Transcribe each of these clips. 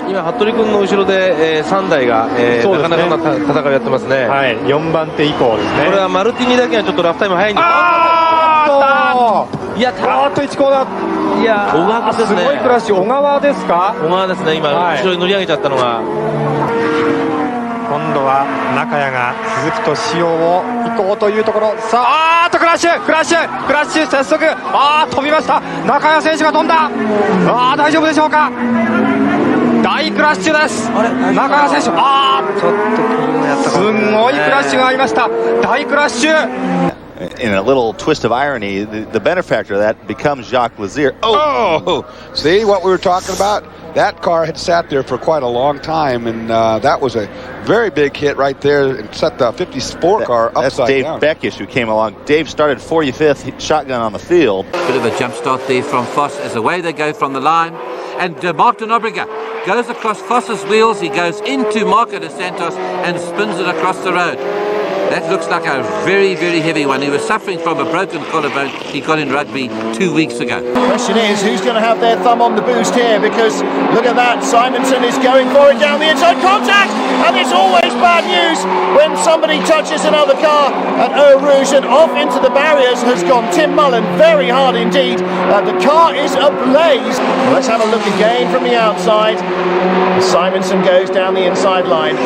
今服部君の後ろで、3台が、なかなかな戦いをやってますね。はい、4番手以降ですね。これはマルティニだけはちょっとラフタイム早いんです。いや、1コーナー。いや、小川ですね。すごいクラッシュ。小川ですか？小川ですね。今、後ろに乗り上げちゃったのが。今度は中谷が鈴木敏夫を行こうというところ。さあ、クラッシュ接触。飛びました。中谷選手が飛んだ。大丈夫でしょうか？大クラッシュです。中谷選手、ちょっとすごいクラッシュがありました。大クラッシュ。In a little twist of irony, the benefactor of that becomes Jacques Lazier. Oh, see what we were talking about? That car had sat there for quite a long time, and that was a very big hit right there and set the 54 car upside That's Dave down. Beckish who came along. Dave started 45th shotgun on the field. Bit of a jump start there from Foss as away they go from the line. And Martin Obriga goes across Foss's wheels. He goes into Marco de Santos and spins it across the road. That looks like a very, very heavy one. He was suffering from a broken collarbone he got in rugby 2 weeks ago. The question is, who's going to have their thumb on the boost here? Because look at that, Simonson is going for it down the inside. Contact! And it's always bad news when somebody touches another car at Eau Rouge, and off into the barriers has gone Tim Mullen, very hard indeed. The car is ablaze. Let's have a look again from the outside. Simonson goes down the inside line.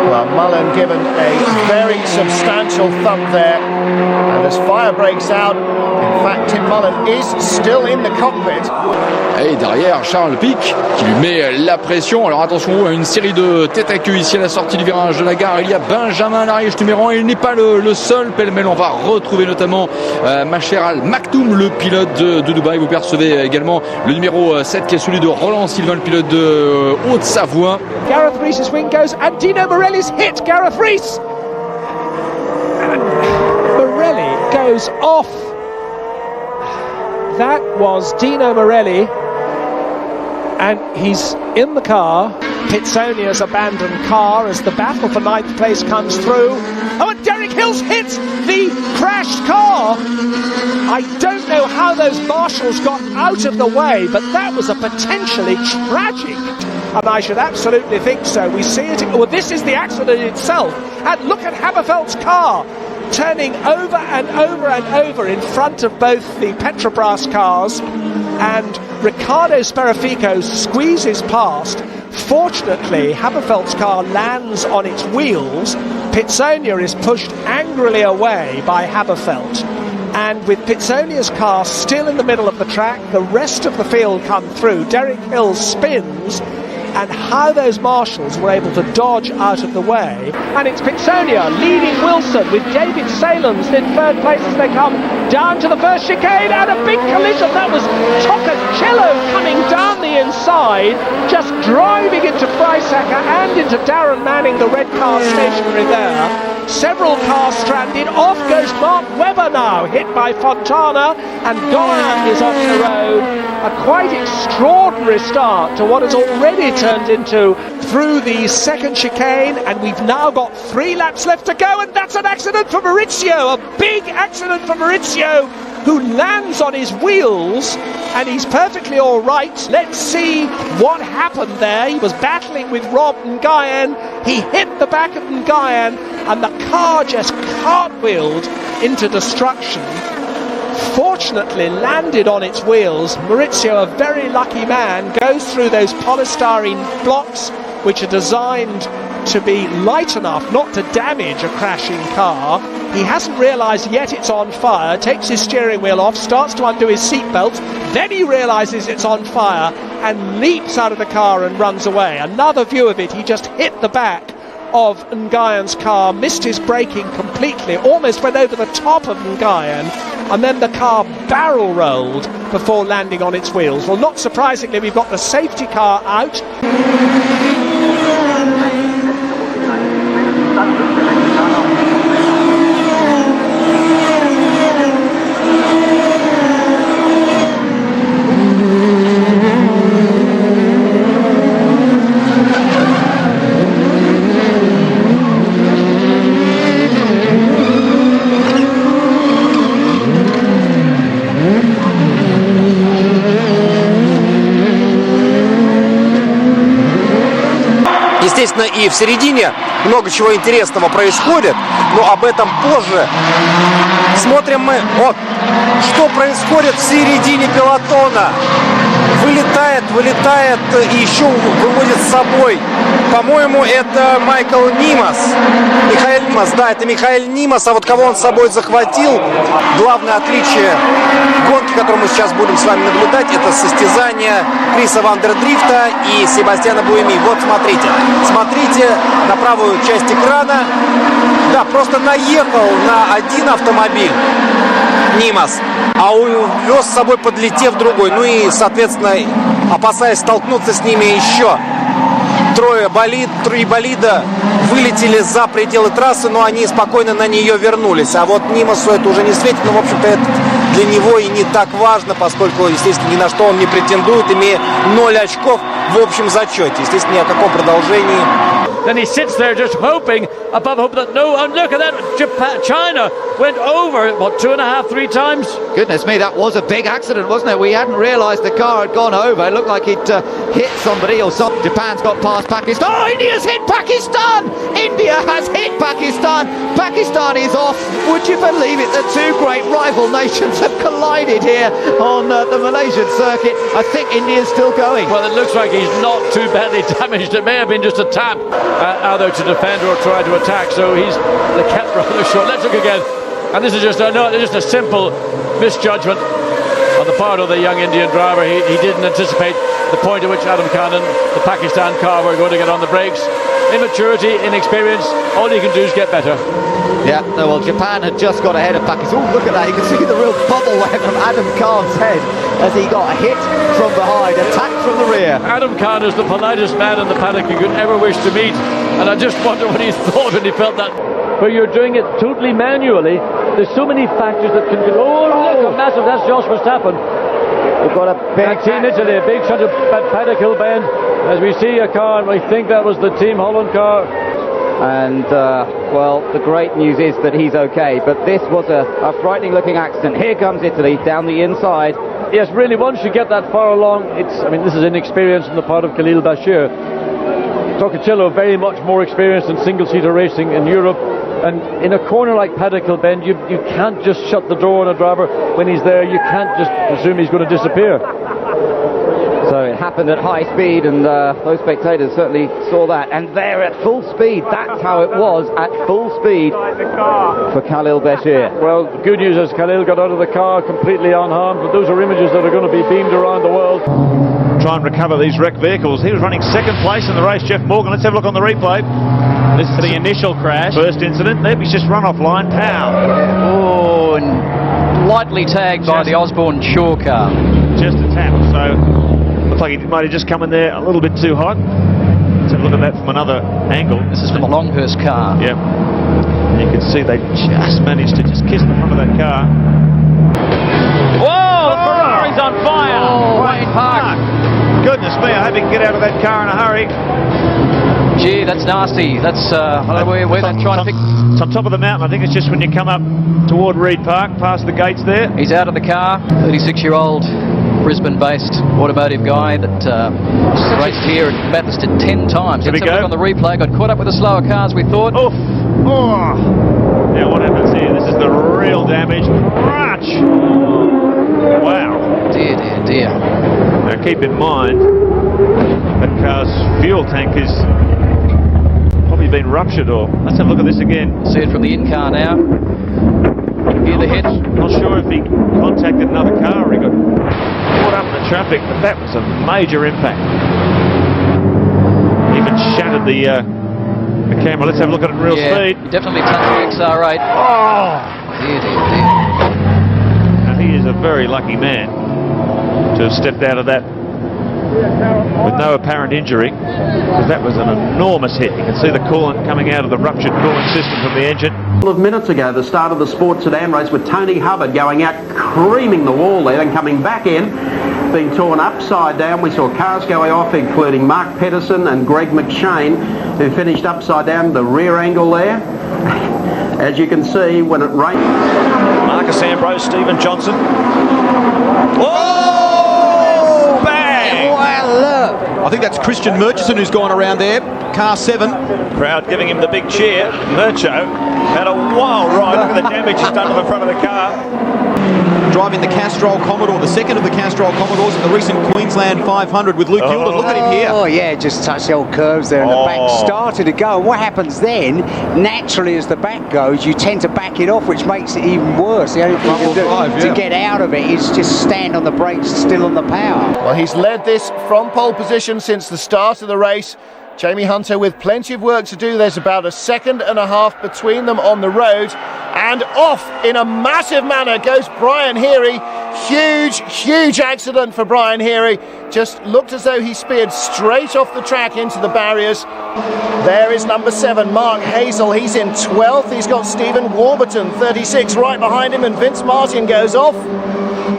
Well, Mullen given a very substantial thump there, and as fire breaks out, in fact Tim Mullen is still in the cockpit. Et derrière, Charles Pic qui lui met la pression. Alors attention à une série de tête à queue ici à la sortie du virage de la gare. Il y a Benjamin Lariche numéro 1. Il n'est pas le seul. Pêle-mêle, on va retrouver notamment Macher Al Maktoum, le pilote de Dubaï. Vous percevez également le numéro 7 qui est celui de Roland Sylvain, le pilote de Haute-Savoie. Gareth Rees' wing goes and Dino Morelli's hit Gareth Rees. And Morelli goes off. That was Dino Morelli, and he's in the car. Pitsonia's abandoned car as the battle for 9th place comes through. Oh, and Derek Hills hits the crashed car. I don't know how those marshals got out of the way, but that was a potentially tragic, and I should absolutely think so. We see it, well, this is the accident itself, and look at Haberfeld's car turning over and over and over in front of both the Petrobras cars, and Riccardo Sperafico squeezes past. Fortunately, Haberfeld's car lands on its wheels. Pitsonia is pushed angrily away by Haberfeld, and with Pitsonia's car still in the middle of the track, the rest of the field come through. Derek Hill spins, and how those marshals were able to dodge out of the way. And it's Pitsonia leading Wilson with David Salins in third place as they come down to the first chicane, and a big collision. That was Tocacello coming down the inside, just driving into Freisacker and into Darren Manning, the red car stationary there. Several cars stranded. Off goes Mark Webber now, hit by Fontana, and Golan is off the road. A quite extraordinary start to what has already turned into through the second chicane, and we've now got 3 laps left to go, and that's an accident for Maurizio, a big accident for Maurizio, who lands on his wheels, and he's perfectly all right. Let's see what happened there. He was battling with Rob Nguyen. He hit the back of Nguyen, and the car just cartwheeled into destruction. Fortunately landed on its wheels. Maurizio, a very lucky man, goes through those polystyrene blocks which are designed to be light enough not to damage a crashing car. He hasn't realised yet it's on fire, takes his steering wheel off, starts to undo his seatbelt, then he realises it's on fire and leaps out of the car and runs away. Another view of it, he just hit the back of Nguyen's car, missed his braking completely, almost went over the top of Nguyen, and then the car barrel rolled before landing on its wheels. Well, not surprisingly, we've got the safety car out. Естественно, и в середине много чего интересного происходит, но об этом позже. Смотрим мы, вот, что происходит в середине пелотона. Вылетает и еще выводит с собой. По-моему, это Майкл Нимас. Михаил Нимас, да, это Михаил Нимас. А вот кого он с собой захватил? Главное отличие гонки, которую мы сейчас будем с вами наблюдать, это состязание Криса Вандердрифта и Себастьяна Буэми. Вот смотрите на правую часть экрана. Да, просто наехал на один автомобиль Нимас, а увез с собой, подлетев другой. Ну и, соответственно, опасаясь столкнуться с ними еще. Три болида вылетели за пределы трассы, но они спокойно на нее вернулись. А вот Нимасу это уже не светит, но, в общем-то, это для него и не так важно, поскольку, естественно, ни на что он не претендует, имея 0 очков в общем зачете. Естественно, ни о каком продолжении. Then he sits there just hoping above hope that no, and look at that, China went over, what, 2.5, 3 times? Goodness me, that was a big accident, wasn't it? We hadn't realised the car had gone over. It looked like it hit somebody or something. Japan's got past Pakistan. Oh, India's hit Pakistan! India has hit Pakistan. Pakistan is off. Would you believe it? The two great rival nations have collided here on the Malaysian circuit. I think India's still going. Well, it looks like he's not too badly damaged. It may have been just a tap. Either to defend or try to attack, so he's the kept rather short. Let's look again, and this is just a simple misjudgment on the part of the young Indian driver. He didn't anticipate the point at which Adam Khan and the Pakistan car were going to get on the brakes. Immaturity, inexperience, all you can do is get better. Yeah, no, well, Japan had just got ahead of Pakistan. Oh, look at that. You can see the real bubble web from Adam Khan's head as he got hit from behind, attacked from the rear. Adam Khan is the politest man in the paddock you could ever wish to meet, and I just wonder what he thought when he felt that. Where you're doing it totally manually, there's so many factors that can go. Oh, look, a massive, that's Josh Verstappen. We've got a big Team Italy, a big shot of Paddock Hill Bend, as we see a car, and I think that was the Team Holland car. And, well, the great news is that he's okay, but this was a frightening looking accident. Here comes Italy down the inside. Yes, really, once you get that far along, this is inexperience on the part of Khalil Bashir. Toccacello very much more experienced in single-seater racing in Europe, and in a corner like Paddock Hill Bend, you can't just shut the door on a driver when he's there. You can't just assume he's going to disappear. So it happened at high speed, and those spectators certainly saw that. And they're at full speed. That's how it was at full speed for Khalil Bashir. Well, the good news is Khalil got out of the car completely unharmed, but those are images that are going to be beamed around the world. Try and recover these wrecked vehicles. He was running second place in the race, Jeff Morgan. Let's have a look on the replay. This is the initial crash. First incident. There, he's just run off line. Pow! Oh, and lightly tagged by the Osborne Shaw car. Just a tap. So looks like he might have just come in there a little bit too hot. Let's have a look at that from another angle. This is from the Longhurst car. Yep. And you can see they just managed to just kiss the front of that car. Whoa! Ferrari's on fire! Oh, Wayne Park. Goodness me, I hope he can get out of that car in a hurry. Gee, that's nasty. That's, I don't know where they're trying to pick. It's on top of the mountain. I think it's just when you come up toward Reed Park, past the gates there. He's out of the car. 36-year-old Brisbane-based automotive guy that raced here at Bathurst 10 times. Here we Let's have a look on the replay. Got caught up with the slower cars, we thought. Oof. Oh. Now what happens here? This is the real damage. Crunch! Wow. Dear, dear, dear. Now keep in mind, that car's fuel tank is probably been ruptured, or let's have a look at this again. See it from the in-car now. Hear the hit. Not sure if he contacted another car or he got caught up in the traffic, but that was a major impact. Even shattered the camera. Let's have a look at it in real speed. He definitely touched the XR8. Oh! Dear, dear, dear. Now he is a very lucky man to have stepped out of that with no apparent injury, because that was an enormous hit. You can see the coolant coming out of the ruptured cooling system from the engine. A couple of minutes ago, the start of the Sport Sedan race with Tony Hubbard going out, creaming the wall there, then coming back in, being torn upside down. We saw cars going off, including Mark Pedersen and Greg McShane, who finished upside down the rear angle there. As you can see, when it rained. Marcus Ambrose, Stephen Johnson. Oh! Bang! Well, look. I think that's Christian Murchison who's gone around there, car 7. Crowd giving him the big cheer. Murcho had a wild ride. Look at the damage he's done to the front of the car. Driving the Castrol Commodore, the second of the Castrol Commodores in the recent Queensland 500 with Luke Youlden. Look at him here. Oh yeah, just touched the old curves there and the back started to go. And what happens then, naturally as the back goes, you tend to back it off, which makes it even worse. The only thing you can do to get out of it is just stand on the brakes, still on the power. Well, he's led this from pole position since the start of the race. Jamie Hunter with plenty of work to do. There's about a second and a half between them on the road. And off in a massive manner goes Brian Heary. Huge accident for Brian Heary. Just looked as though he speared straight off the track into the barriers. There is number 7, Mark Hazel. He's in 12th. He's got Stephen Warburton, 36, right behind him. And Vince Martin goes off.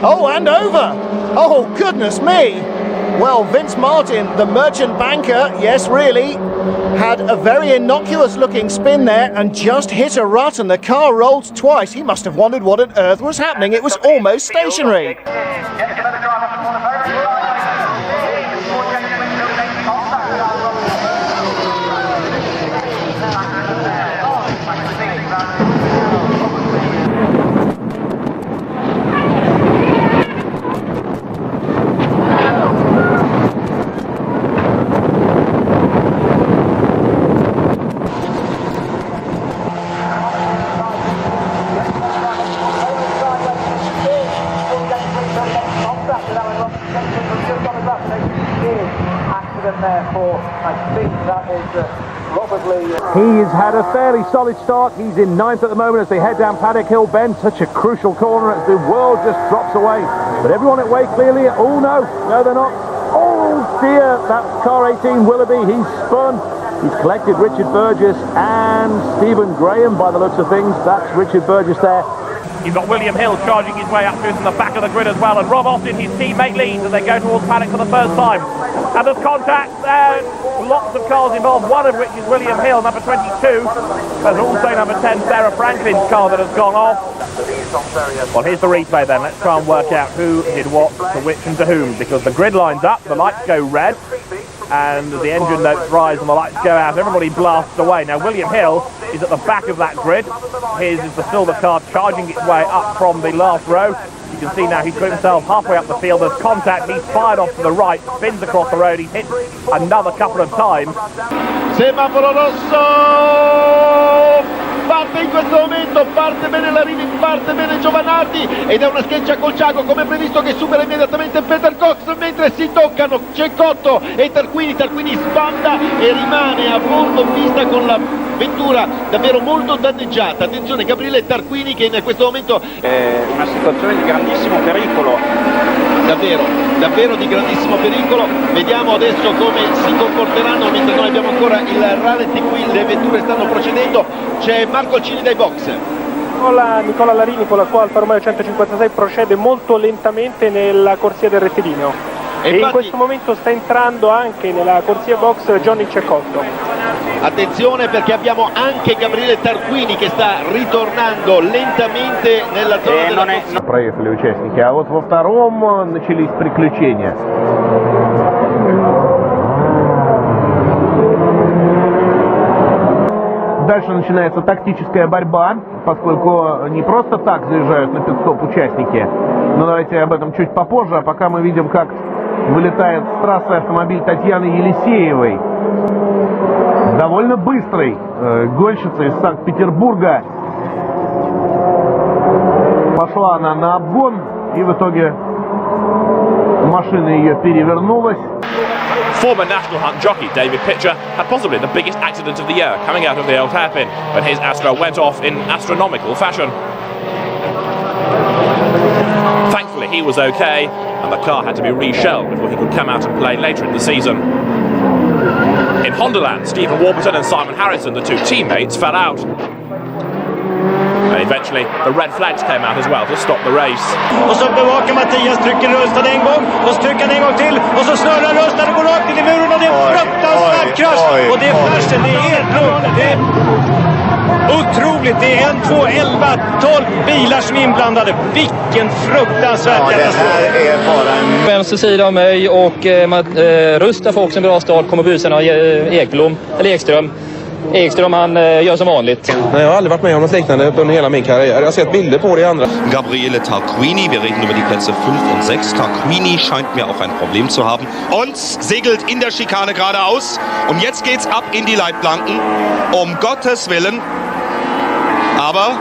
Oh, and over. Oh, goodness me. Well, Vince Martin, the merchant banker, yes, really, had a very innocuous looking spin there and just hit a rut and the car rolled twice. He must have wondered what on earth was happening. It was almost stationary. He's had a fairly solid start. He's in 9th at the moment as they head down Paddock Hill Bend. Such a crucial corner as the world just drops away. But everyone at way clearly. Oh no, they're not. Oh dear, that's car 18 Willoughby. He's spun. He's collected Richard Burgess and Stephen Graham by the looks of things. That's Richard Burgess there. You've got William Hill charging his way up through from the back of the grid as well, and Rob Austin, his teammate, leads as they go towards Paddock for the first time. And there's contact, and lots of cars involved, one of which is William Hill, number 22. There's also number 10, Sarah Franklin's car that has gone off. Well, here's the replay then. Let's try and work out who did what, to which and to whom, because the grid line's up, the lights go red, and the engine notes rise and the lights go out. Everybody blasts away. Now, William Hill is at the back of that grid. His is the silver car charging its way up from the last row. You can see now he's put himself halfway up the field. There's contact. He's fired off to the right, spins across the road. He's hit another couple of times. Semaforo rosso! Parte in questo momento, parte bene Larini, parte bene Giovanardi ed è una schiaccia col Ciago come previsto che supera immediatamente Peter Cox mentre si toccano Cecotto e Tarquini sbanda e rimane a fondo pista con la vettura davvero molto danneggiata. Attenzione Gabriele Tarquini che in questo momento è una situazione di grandissimo pericolo, davvero di grandissimo pericolo. Vediamo adesso come si comporteranno mentre noi abbiamo ancora il rallenti qui, le vetture stanno procedendo. C'è Marco Cini dai box. Nicola Larini con la sua Alfa Romeo 156 procede molto lentamente nella corsia del rettilineo e in questo momento sta entrando anche nella corsia box Johnny Cecotto. Attenzione perché abbiamo anche Gabriele Tarquini che sta ritornando lentamente nella zona della corsia. Проехали участники, а вот во втором начались приключения. Дальше начинается тактическая борьба, поскольку не просто так заезжают на пит-стоп участники. Но давайте об этом чуть попозже, а пока мы видим, как вылетает с трассы автомобиль Татьяны Елисеевой. Довольно быстрой гонщица из Санкт-Петербурга. Пошла она на обгон, и в итоге машина ее перевернулась. Former National Hunt jockey David Pitcher had possibly the biggest accident of the year coming out of the old hairpin when his Astra went off in astronomical fashion. Thankfully he was okay and the car had to be reshelled before he could come out and play later in the season. In Hondaland, Stephen Warburton and Simon Harrison, the two teammates, fell out. And eventually the red flags came out as well to stop the race. Och så bevakar Mattias, trycker rösten en gång, och så trycker han en gång till, och så snurrar rösten och går rakt in i muren och det är en fruktansvärd krasch. Och det är färsen, det är helt lugnt. Otroligt! Det är 1, 2, 11, 12 bilar som är inblandade. Vilken fruktansvärd katastrof! Det här är bara en... Vänster sida av mig och Rusta får också en bra start. Kommer busarna Ekström. Ekström han gör som vanligt. Nej, jag har aldrig varit med om något liknande under hela min karriär. Jag har sett bilder på det i andra. Gabriele Tarquini, wir reden über die Plätze 5 und 6. Tarquini scheint mir auch ein Problem zu haben. Und segelt in der Schikane geradeaus. Und jetzt geht's ab in die Leitplanken. Um Gottes Willen. Aber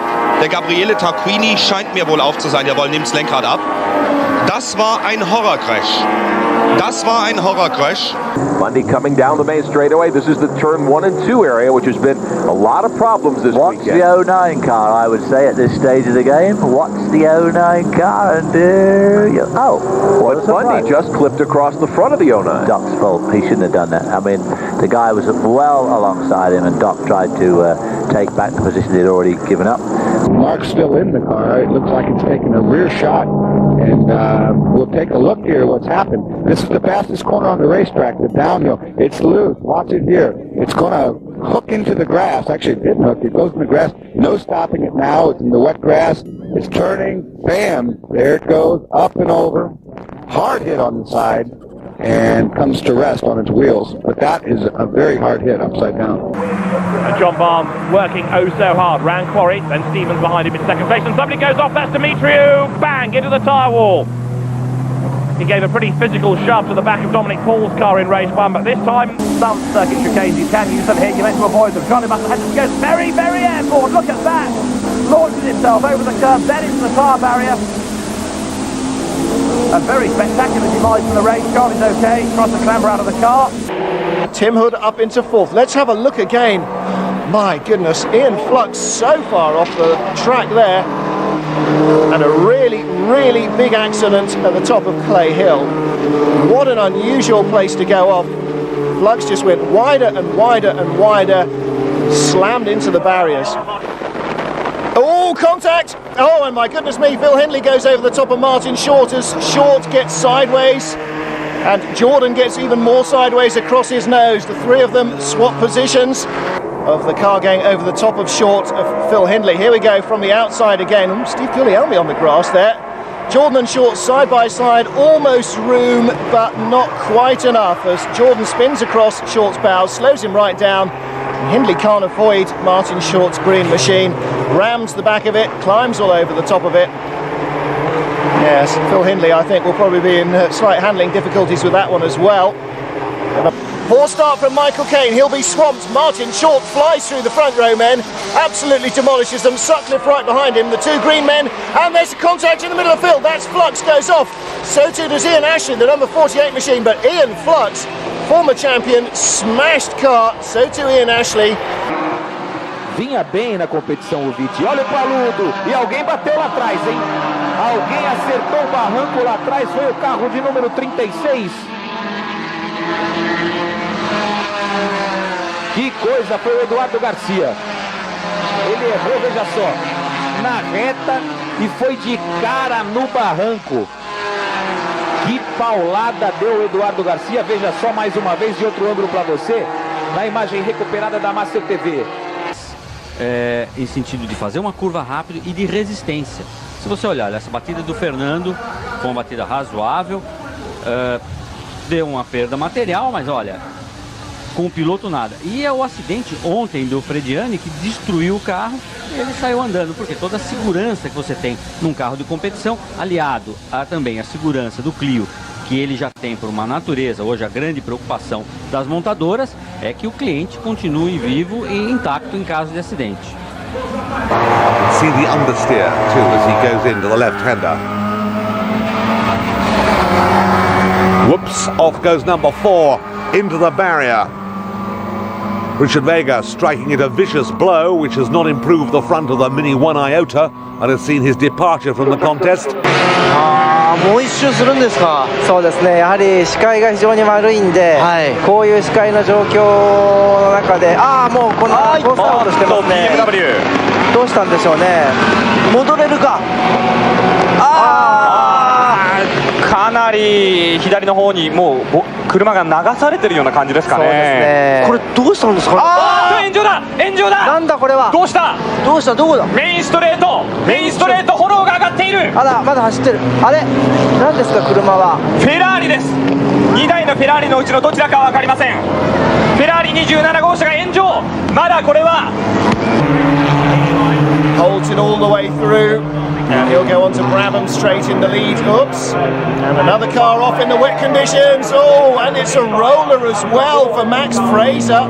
der Gabriele Tarquini scheint mir wohl auf zu sein. Jawohl, nimmt's Lenkrad ab. Das war ein Horrorcrash. Das war ein Horrorcrash. Mundy coming down the main straightaway. This is the turn 1 and 2 area, which has been a lot of problems this weekend. What's the 09 car, I would say, at this stage of the game? What's the 09 car? And but Mundy just clipped across the front of the 09. Doc's fault. He shouldn't have done that. I mean, the guy was well alongside him, and Doc tried to take back the position he'd already given up. Mark's still in the car. It looks like it's taking a rear shot. And we'll take a look here what's happened. This is the fastest corner on the racetrack, the downhill. It's loose. Watch it here. It's going to hook into the grass. Actually, it didn't hook. It goes in the grass. No stopping it now. It's in the wet grass. It's turning. Bam. There it goes. Up and over. Hard hit on the side. And comes to rest on its wheels. But that is a very hard hit upside down. And John Barnes working oh so hard round Quarry, then Stevens behind him in second place, and somebody goes off, that's Demetriou, bang, into the tyre wall. He gave a pretty physical shove to the back of Dominic Paul's car in race 1, but this time some circuit chicanes you can use them here, you're meant to avoid them. Johnny Musselhead goes very, very airborne, look at that, launches itself over the curb, then into the tyre barrier. A very spectacular demise from the race. Charlie's okay, tries to clamber out of the car. Tim Hood up into 4th. Let's have a look again. My goodness, Ian Flux so far off the track there. And a really, really big accident at the top of Clay Hill. What an unusual place to go off. Flux just went wider and wider and wider, slammed into the barriers. Oh, contact! Oh, and my goodness me, Phil Hindley goes over the top of Martin Short as Short gets sideways. And Jordan gets even more sideways across his nose. The three of them swap positions of the car going over the top of Short of Phil Hindley. Here we go from the outside again. Steve Guglielmi on the grass there. Jordan and Short side by side, almost room, but not quite enough as Jordan spins across Short's bows, slows him right down. Hindley can't avoid Martin Short's green machine, rams the back of it, climbs all over the top of it. Yes, Phil Hindley, I think, will probably be in slight handling difficulties with that one as well. Poor start from Michael Caine, he'll be swamped. Martin Short flies through the front row men, absolutely demolishes them. Sutcliffe right behind him, the two green men, and there's a contact in the middle of the field. That's Flux, goes off. So too does Ian Ashley, the number 48 machine, but Ian Flux, former champion, smashed car, so too Ian Ashley. Vinha bem na competição o Vitti, olha o paludo, e alguém bateu lá atrás, hein? Alguém acertou o barranco lá atrás, foi o carro de número 36. Que coisa, foi o Eduardo Garcia. Ele errou, veja só, na reta e foi de cara no barranco. Que paulada deu o Eduardo Garcia, veja só mais uma vez de outro ângulo para você, na imagem recuperada da Master TV. Em sentido de fazer uma curva rápida e de resistência. Se você olhar, essa batida do Fernando foi uma batida razoável, deu uma perda material, mas olha, com o piloto nada. E é o acidente ontem do Frediani que destruiu o carro e ele saiu andando, porque toda a segurança que você tem num carro de competição, aliado a também a segurança do Clio, que ele já tem por uma natureza, hoje a grande preocupação das montadoras é que o cliente continue vivo e intacto em caso de acidente. See the understeer too as he goes into the left-hander. Whoops, off goes number 4 into the barrier. Richard Vega striking it a vicious blow which has not improved the front of the Mini 1 iota and has seen his departure from the contest. もう一周するんですか。そうですね、やはり視界が非常に悪いんで、こういう視界の状況の中で、もうこんなコースアウトしてますね。どうしたんでしょうね。戻れるか。かなかり左の方にもう車が流されてるような感じですかね。そうですね。これどうしたんですかね。炎上だ炎上だ。なんだこれは。どうしたどこだ。メインストレート炎が上がっている。あらまだ走ってる。あれ何ですか車は。フェラーリです。2台のフェラーリのうちのどちらかは分かりません。フェラーリ27号車が炎上。まだこれは holds it all the way through. And he'll go on to Brabham straight in the lead. Oops. And another car off in the wet conditions. Oh, and it's a roller as well for Max Fraser.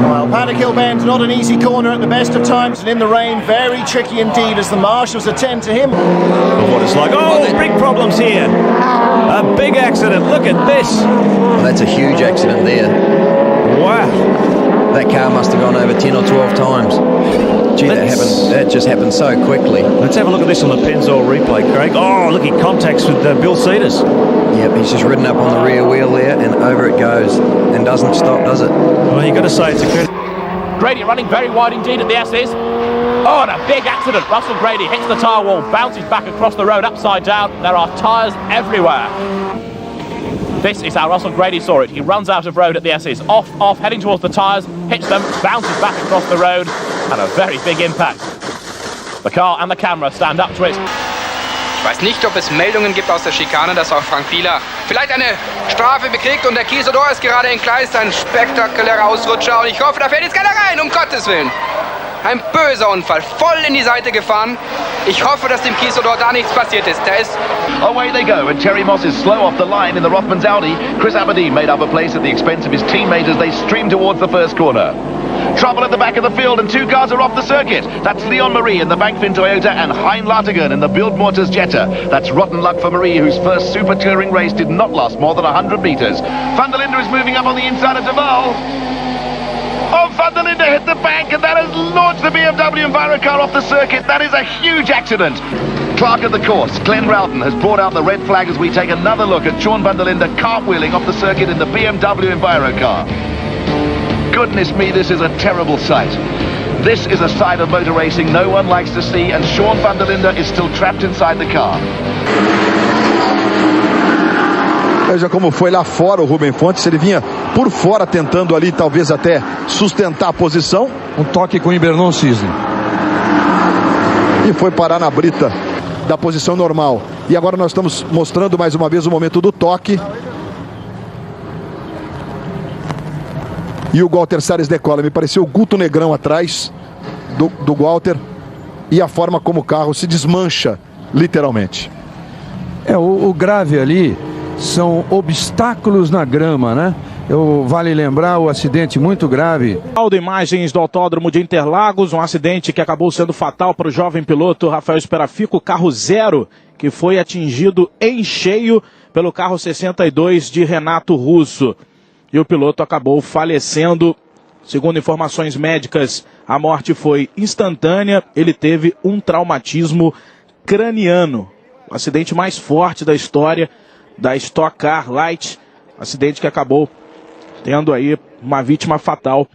Well, Paddock Hill Bend, not an easy corner at the best of times, and in the rain, very tricky indeed as the marshals attend to him. What it's like. Oh, big problems here. A big accident. Look at this. Well, that's a huge accident there. Wow. That car must have gone over 10 or 12 times. Gee, that just happened so quickly. Let's have a look at this on the Pennzoil replay, Craig. Oh, look, he contacts with Bill Cedars. Yep, he's just ridden up on the rear wheel there, and over it goes, and doesn't stop, does it? Well, you've got to say it's a good... Grady running very wide indeed at the S's. Oh, and a big accident. Russell Grady hits the tyre wall, bounces back across the road upside down. There are tyres everywhere. This is how Russell Grady saw it. He runs out of road at the S's, off, heading towards the tyres, hits them, bounces back across the road, and a very big impact. The car and the camera stand up to it. Ich weiß nicht, ob es Meldungen gibt aus der Schikane, dass auch Frank Bieler vielleicht eine Strafe bekriegt und der Kiesodor ist gerade entgleist. Ein spektakulärer Ausrutscher und ich hoffe, da fährt jetzt keiner rein, um Gottes Willen. Ein böser Unfall, voll in die Seite gefahren. Ich hoffe, dass dem Kiesodor da nichts passiert ist. Der ist... Away they go, and Terry Moss is slow off the line in the Rothmans Audi. Chris Aberdeen made up a place at the expense of his teammate as they stream towards the first corner. Trouble at the back of the field, and two cars are off the circuit. That's Leon Marie in the Bankfin Toyota and Hein Lartigan in the Build Motors Jetta. That's rotten luck for Marie, whose first Super Touring race did not last more than 100 metres. Van der Linde is moving up on the inside of Duval. Oh, Van der Linde hit the bank, and that has launched the BMW Envirocar off the circuit. That is a huge accident. Clark at the course. Glenn Rowton has brought out the red flag as we take another look at Sean Van der Linde cartwheeling off the circuit in the BMW Envirocar. Goodness me, this is a terrible sight. This is a side of motor racing no one likes to see, and Sean Van der Linde is still trapped inside the car. Veja como foi lá fora o Rubem Fontes, ele vinha por fora tentando ali talvez até sustentar a posição. Um toque com o Ibernon Cisne. E foi parar na brita da posição normal. E agora nós estamos mostrando mais uma vez o momento do toque. E o Walter Salles decola. Me pareceu o Guto Negrão atrás do Walter. E a forma como o carro se desmancha, literalmente. O grave ali são obstáculos na grama, né? Vale lembrar o acidente muito grave. Imagens do Autódromo de Interlagos, um acidente que acabou sendo fatal para o jovem piloto Rafael Esperafico, carro 0, que foi atingido em cheio pelo carro 62 de Renato Russo. E o piloto acabou falecendo. Segundo informações médicas, a morte foi instantânea. Ele teve um traumatismo craniano. O acidente mais forte da história da Stock Car Light. Acidente que acabou tendo aí uma vítima fatal.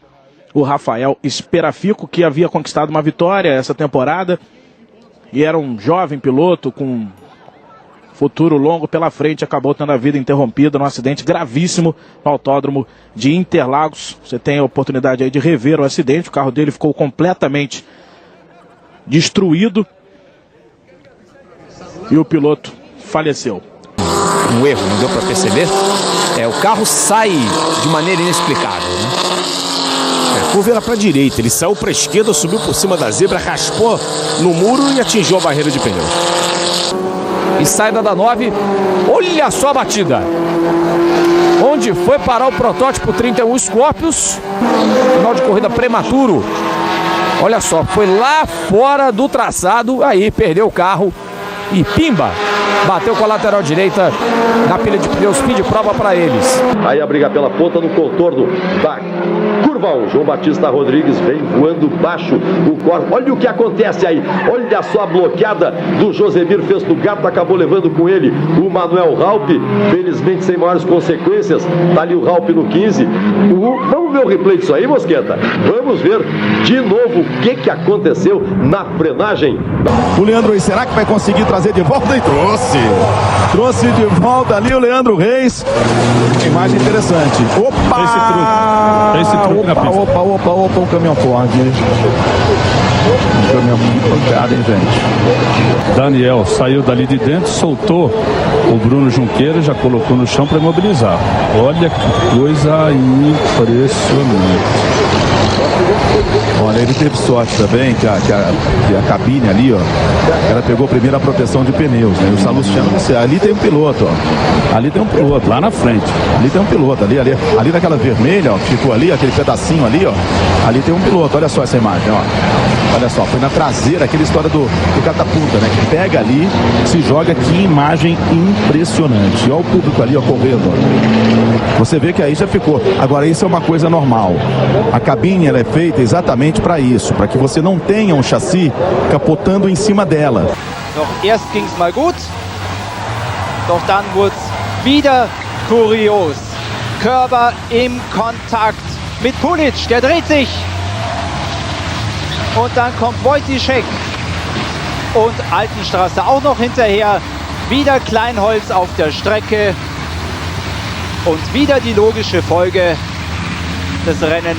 O Rafael Esperafico, que havia conquistado uma vitória essa temporada. E era um jovem piloto com futuro longo pela frente, acabou tendo a vida interrompida num acidente gravíssimo no Autódromo de Interlagos. Você tem a oportunidade aí de rever o acidente. O carro dele ficou completamente destruído e o piloto faleceu. Um erro, não deu para perceber? O carro sai de maneira inexplicável, né? A curva era para a direita, ele saiu para a esquerda, subiu por cima da zebra, raspou no muro e atingiu a barreira de pneus. E saída da 9, olha só a batida. Onde foi parar o protótipo 31 Scorpius? Final de corrida prematuro. Olha só, foi lá fora do traçado, aí perdeu o carro e pimba! Bateu com a lateral direita na pilha de pneus, fim de prova para eles. Aí a briga pela ponta no contorno da curva 1. João Batista Rodrigues vem voando baixo. Olha o que acontece aí. Olha só a bloqueada do Josemir fez do gato, acabou levando com ele o Manuel Raup. Felizmente sem maiores consequências. Tá ali o Raup no 15. Não Vamos ver o replay disso aí, Mosqueta? Vamos ver de novo o que aconteceu na frenagem. O Leandro Reis, será que vai conseguir trazer de volta? E trouxe de volta ali o Leandro Reis. Imagem interessante. Opa! Esse truque na pista. Opa, o caminhão Ford. O caminhão pancada, hein, gente? Daniel saiu dali de dentro, soltou o Bruno Junqueira, já colocou no chão para imobilizar. Olha que coisa impressionante. Olha, ele teve sorte também que a cabine ali, ó, ela pegou primeiro a proteção de pneus, né? O Salustiano disse, ali tem um piloto, ó. Ali tem um piloto, lá na frente. Ali tem um piloto, ali naquela vermelha, ó, que ficou ali, aquele pedacinho ali, ó. Ali tem um piloto, olha só essa imagem, ó. Olha só, foi na traseira, aquela história do catapulta, né? Que pega ali, se joga, que imagem impressionante. E olha o público ali, ó, correndo, ó. Você vê que aí já ficou. Agora, isso é uma coisa normal. A cabine, ela é feita exatamente para isso, para que você não tenha um chassi capotando em cima dela. Doch erst ging es mal gut, doch dann wurde es wieder kurios. Körper im Kontakt mit Pulic, der dreht sich. Und dann kommt Wojciech und Altenstraße auch noch hinterher. Wieder Kleinholz auf der Strecke und wieder die logische Folge des Rennens.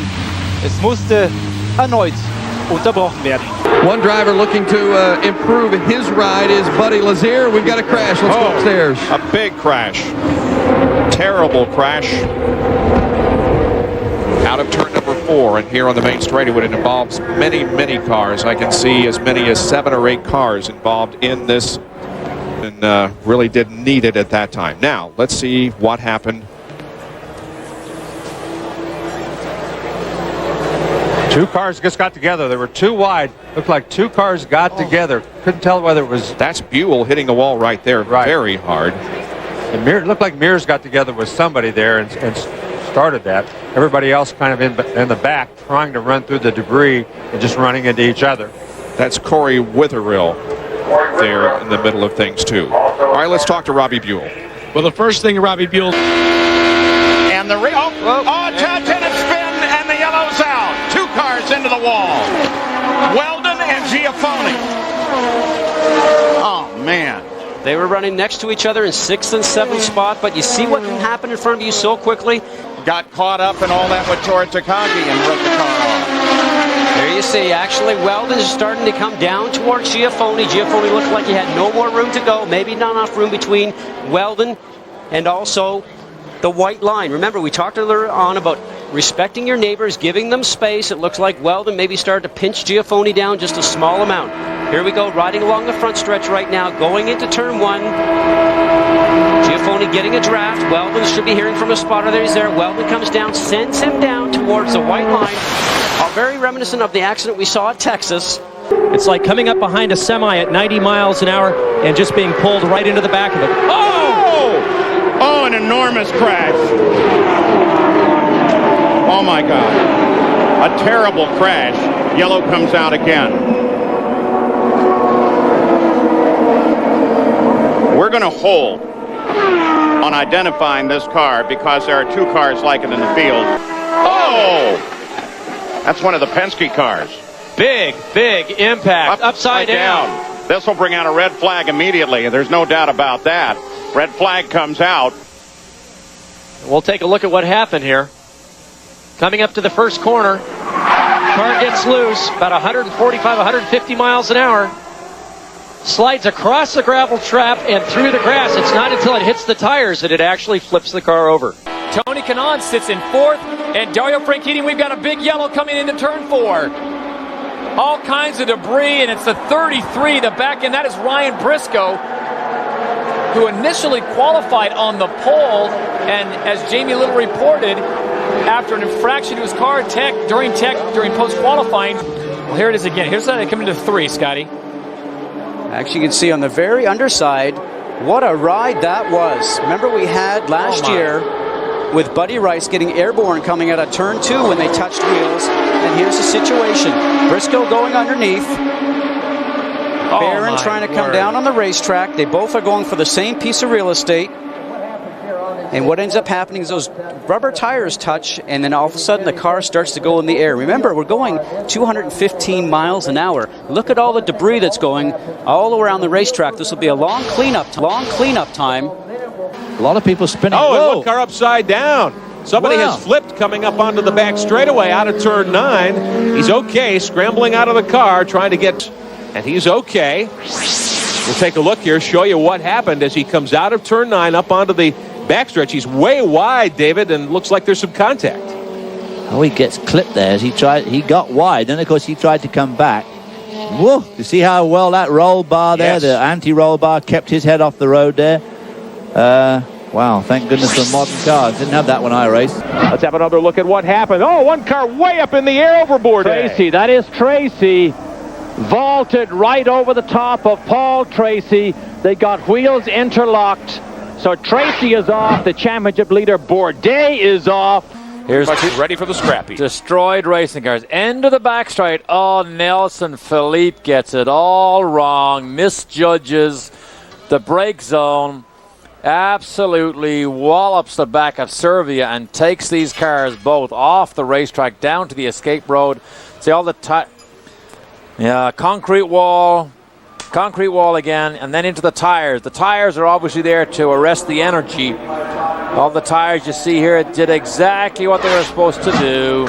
Es musste erneut unterbrochen werden. One driver looking to improve his ride is Buddy Lazier. We've got a crash. Let's go upstairs. A big crash. Terrible crash. Out of turn number 4, and here on the main straightaway it involves many cars. I can see as many as 7 or 8 cars involved in this, and really didn't need it at that time. Now, let's see what happened. Two cars just got together. They were too wide. Looked like two cars got together. Couldn't tell whether it was... That's Buell hitting the wall right there, very hard. And it looked like Mears got together with somebody there and started that. Everybody else kind of in the back trying to run through the debris and just running into each other. That's Corey Witherill there in the middle of things too. All right, let's talk to Robbie Buell. Well, the first thing Robbie Buell... And the ten-tenant spin, and the yellow's out. 2 cars into the wall. Weldon and Giafone. Oh, man. They were running next to each other in 6th and 7th spot, but you see what can happen in front of you so quickly. Got caught up and all that with Tora Takagi and ripped the car off. There you see, actually, Weldon is starting to come down towards Giafone. Giafone looked like he had no more room to go. Maybe not enough room between Weldon and also the white line. Remember, we talked earlier on about respecting your neighbors, giving them space. It looks like Weldon maybe started to pinch Giafone down just a small amount. Here we go, riding along the front stretch right now, going into turn 1. Giafone getting a draft. Weldon should be hearing from a spotter. There he's there. Weldon comes down, sends him down towards the white line. Very reminiscent of the accident we saw at Texas. It's like coming up behind a semi at 90 miles an hour and just being pulled right into the back of it. Oh, an enormous crash. Oh my God. A terrible crash. Yellow comes out again. We're going to hold on identifying this car because there are 2 cars like it in the field. Oh! That's one of the Penske cars. Big impact. Upside down. This will bring out a red flag immediately. There's no doubt about that. Red flag comes out. We'll take a look at what happened here. Coming up to the first corner. Car gets loose, about 145, 150 miles an hour. Slides across the gravel trap and through the grass. It's not until it hits the tires that it actually flips the car over. Tony Kanaan sits in 4th, and Dario Franchitti, we've got a big yellow coming into turn 4. All kinds of debris, and it's the 33, the back end. That is Ryan Briscoe, who initially qualified on the pole, and as Jamie Little reported, after an infraction to his car during post-qualifying. Well, here it is again. Here's how they come into 3, Scotty. Actually, you can see on the very underside, what a ride that was. Remember we had last year with Buddy Rice getting airborne coming out of turn 2 when they touched wheels. And here's the situation. Briscoe going underneath. Barron trying to come down on the racetrack. They both are going for the same piece of real estate. And what ends up happening is those rubber tires touch, and then all of a sudden the car starts to go in the air. Remember, we're going 215 miles an hour. Look at all the debris that's going all around the racetrack. This will be a long cleanup time. A lot of people spinning. Oh, and one car upside down. Somebody has flipped coming up onto the back straightaway out of turn 9. He's okay, scrambling out of the car, trying to get, and he's okay. We'll take a look here, show you what happened as he comes out of turn 9 up onto the backstretch. He's way wide, David, and looks like there's some contact. Oh, he gets clipped there as he got wide, and of course he tried to come back. Whoa, you see how well that roll bar there, the anti-roll bar, kept his head off the road there. Wow, thank goodness for modern cars. Didn't have that when I raced. Let's have another look at what happened. Oh, one car way up in the air overboard. Tracy, that is Tracy. Vaulted right over the top of Paul Tracy. They got wheels interlocked. So Tracy is off. The championship leader, Bourdais, is off. Here's ready for the scrappy. Destroyed racing cars. End of the back straight. Oh, Nelson Philippe gets it all wrong. Misjudges the brake zone. Absolutely wallops the back of Servia and takes these cars both off the racetrack down to the escape road. See all the concrete wall again, and then into the tires. The tires are obviously there to arrest the energy. All the tires you see here did exactly what they were supposed to do.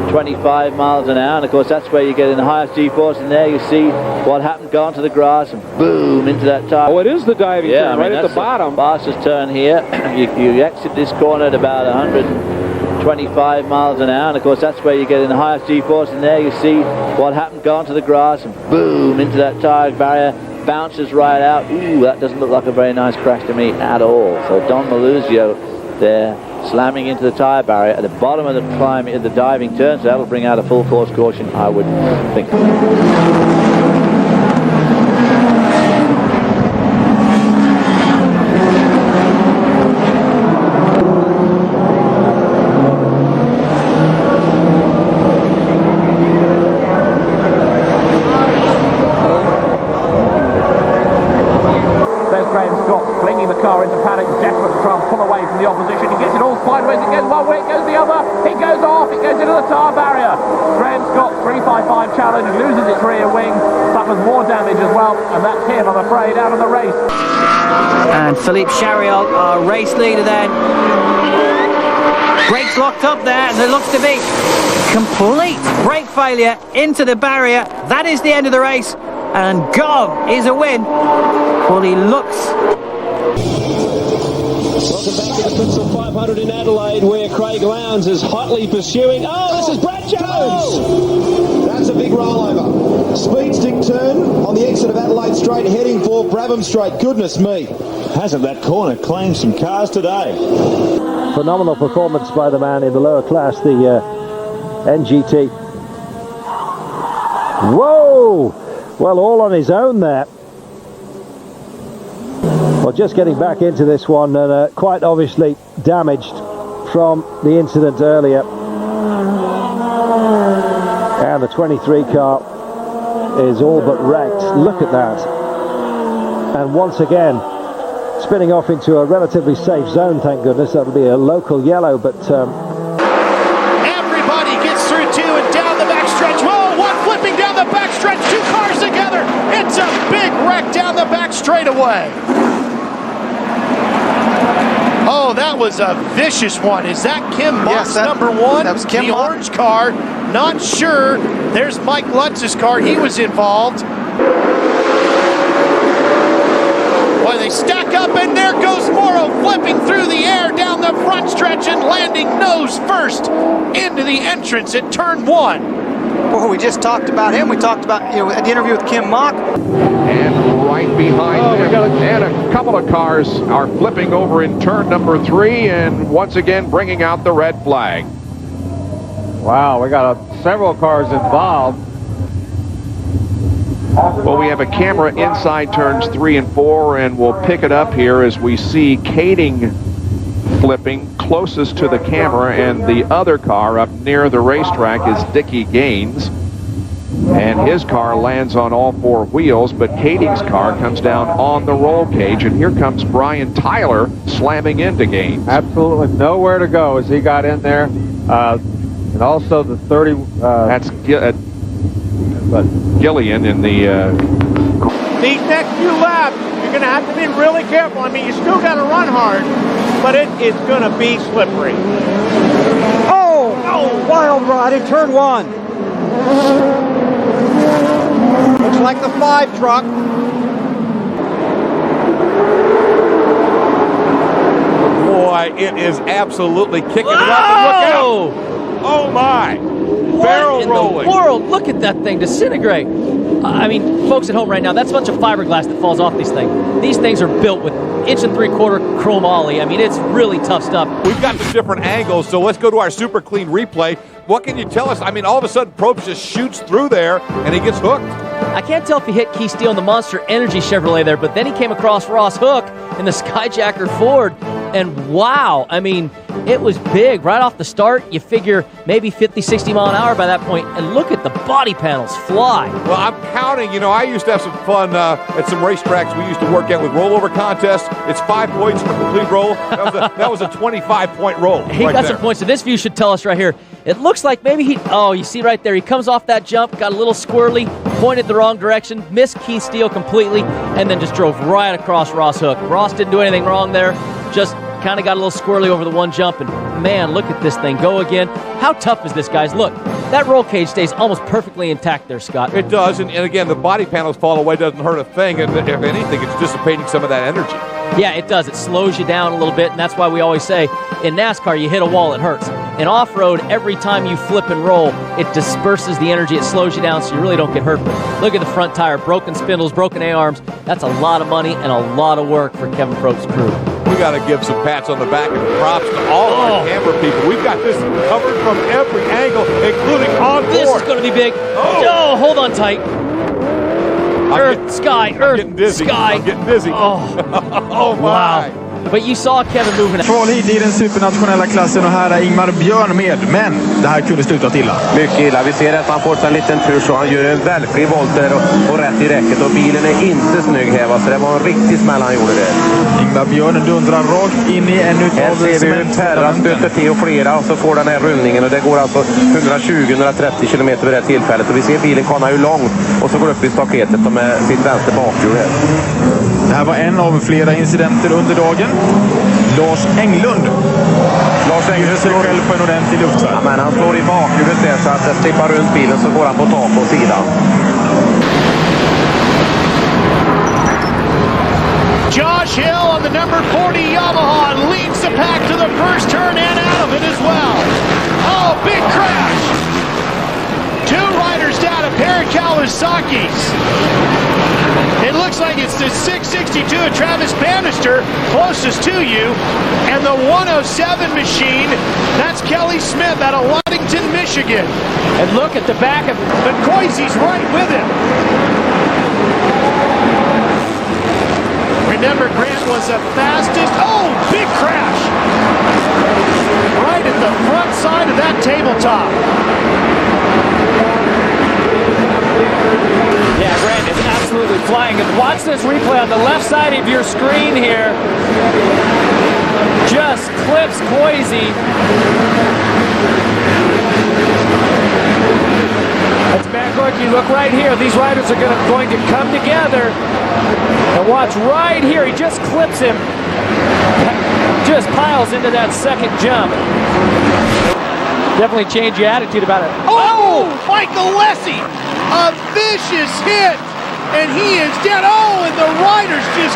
25 miles an hour, and of course that's where you get in the highest G-force, and there you see what happened, gone to the grass and boom into that tire. Oh, it is the diving turn, right at the bottom. Fastest turn here. You exit this corner at about 125 miles an hour, and of course that's where you get in the highest G-force, and there you see what happened, gone to the grass and boom into that tire barrier, bounces right out. Ooh, that doesn't look like a very nice crash to me at all. So Don Maluzio there slamming into the tire barrier at the bottom of the climb in the diving turn, so that'll bring out a full course caution, I would think. And Philippe Chariot, our race leader then. Brakes locked up there, and there looks to be complete brake failure into the barrier. That is the end of the race, and gone is a win. Well, he looks... Welcome back to the Pixel 500 in Adelaide, where Craig Lowndes is hotly pursuing. Oh, this is Brad Jones! That's a big rollover. Speed stick turn on the exit of Adelaide Straight, heading for Brabham Straight. Goodness me. Hasn't that corner claimed some cars today? Phenomenal performance by the man in the lower class, the NGT. Whoa! Well, all on his own there. Well, just getting back into this one, and quite obviously damaged from the incident earlier. And the 23 car is all but wrecked. Look at that. And once again, spinning off into a relatively safe zone, thank goodness. That'll be a local yellow, but... Everybody gets through two and down the backstretch. Whoa, one flipping down the backstretch, two cars together. It's a big wreck down the back straightaway. Oh, that was a vicious one. Is that Kim Moss, number one? That was Kim, the orange car. Not sure. There's Mike Lutz's car. He was involved. Boy, they stack up, and there goes Morrow flipping through the air down the front stretch and landing nose first into the entrance at turn one. Well, we just talked about him. We talked about, at the interview with Kim Mock. And right behind them, and a couple of cars are flipping over in turn number 3, and once again bringing out the red flag. Wow, we got several cars involved. Well, we have a camera inside turns 3 and 4, and we'll pick it up here as we see Kading flipping closest to the camera, and the other car up near the racetrack is Dickie Gaines. And his car lands on all four wheels, but Kading's car comes down on the roll cage, and here comes Brian Tyler slamming into Gaines. Absolutely nowhere to go as he got in there. And also the 30... That's Gillian in the... These next few laps, you're going to have to be really careful. I mean, you still got to run hard, but it is going to be slippery. Oh, wild ride in turn one. Looks like the 5 truck. Boy, it is absolutely kicking it up. And look out! Oh my! Barrel what rolling. in the world? Look at that thing disintegrate. I mean, folks at home right now, that's a bunch of fiberglass that falls off these things. These things are built with 1 3/4 chromoly. I mean, it's really tough stuff. We've got some different angles, so let's go to our super clean replay. What can you tell us? I mean, all of a sudden, Probst just shoots through there, and he gets hooked. I can't tell if he hit Keith Steele in the Monster Energy Chevrolet there, but then he came across Ross Hook in the Skyjacker Ford, and wow, I mean, it was big. Right off the start, you figure maybe 50, 60 mile an hour by that point, and look at the body panels fly. Well, I'm counting. You know, I used to have some fun at some racetracks we used to work at with rollover contests. It's 5 points for complete roll. That was a 25-point roll. He got some points, so this view should tell us right here. It looks like maybe you see right there, he comes off that jump, got a little squirrely, pointed the wrong direction, missed Keith Steele completely, and then just drove right across Ross Hook. Ross didn't do anything wrong there, just kind of got a little squirrely over the one jump, and man, look at this thing go again. How tough is this, guys? Look, that roll cage stays almost perfectly intact there, Scott. It does, and again, the body panels fall away, doesn't hurt a thing, and if anything, it's dissipating some of that energy. Yeah, it does. It slows you down a little bit, and that's why we always say, in NASCAR, you hit a wall, it hurts. In off-road, every time you flip and roll, it disperses the energy, it slows you down, so you really don't get hurt. But look at the front tire, broken spindles, broken A-arms. That's a lot of money and a lot of work for Kevin Probst's crew. We got to give some pats on the back and props to all of our camera people. We've got this covered from every angle, including on board. This is going to be big. Oh, hold on tight. Earth, sky, I'm getting dizzy. Oh, wow. But you saw Kevin moving. Kval hit i den supernationella klassen och här är Ingmar Björn med, men det här kunde slutat illa. Mycket illa. Vi ser att han får sig en liten tur så han gör en verklig volt där och rätt i räcket och bilen är inte snygg här, så det var en riktig smäll han gjorde där. Ingmar Björn dundrar rakt in i en utav här ser vi hur Terra stöter till och flera och så får den här rullningen och det går alltså 120-130 km vid det här tillfället och vi ser bilen komma hur långt och så går upp i staketet med sitt vänster bakhjul här. Det här var en av flera incidenter under dagen. Lars Englund gör sig själv på en ordentlig luftfärd. Ja, men han slår i bakhjulet där så att det slippar runt bilen så går han på tak på sidan. Josh Hill on the number 40 Yamaha leads the pack to the first turn and out of it as well. Oh, big crash. 2 riders down, a pair of Kawasaki's. It looks like it's the 662 of Travis Bannister closest to you, and the 107 machine, that's Kelly Smith out of Ludington, Michigan. And look at the back of McCoysy's right with him. Remember, Grant was the fastest. Oh, big crash! Right at the front side of that tabletop. Yeah, Grant is absolutely flying. And watch this replay on the left side of your screen here. Just clips Coisy. That's Matt Gorky. Look right here. These riders are going to come together. And watch right here. He just clips him. Just piles into that second jump. Definitely change your attitude about it. Oh, Michael Lessie! A vicious hit, and he is dead. Oh, and the rider's just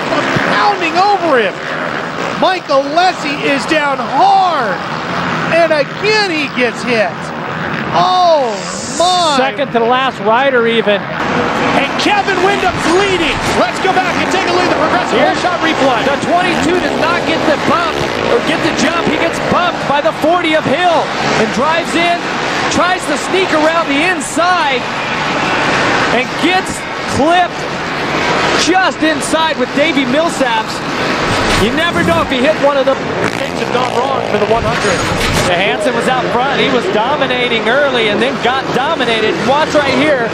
pounding over him. Michael Lessie is down hard, and again he gets hit. Oh, my. Second to the last rider even. And Kevin Windham's leading. Let's go back and take a look at the progressive shot replay. The 22 does not get the bump or get the jump. He gets bumped by the 40 of Hill and drives in, tries to sneak around the inside, and gets clipped just inside with Davey Millsaps. You never know if he hit one of them. things have gone wrong for the 100. Hansen was out front. He was dominating early and then got dominated. Watch right here.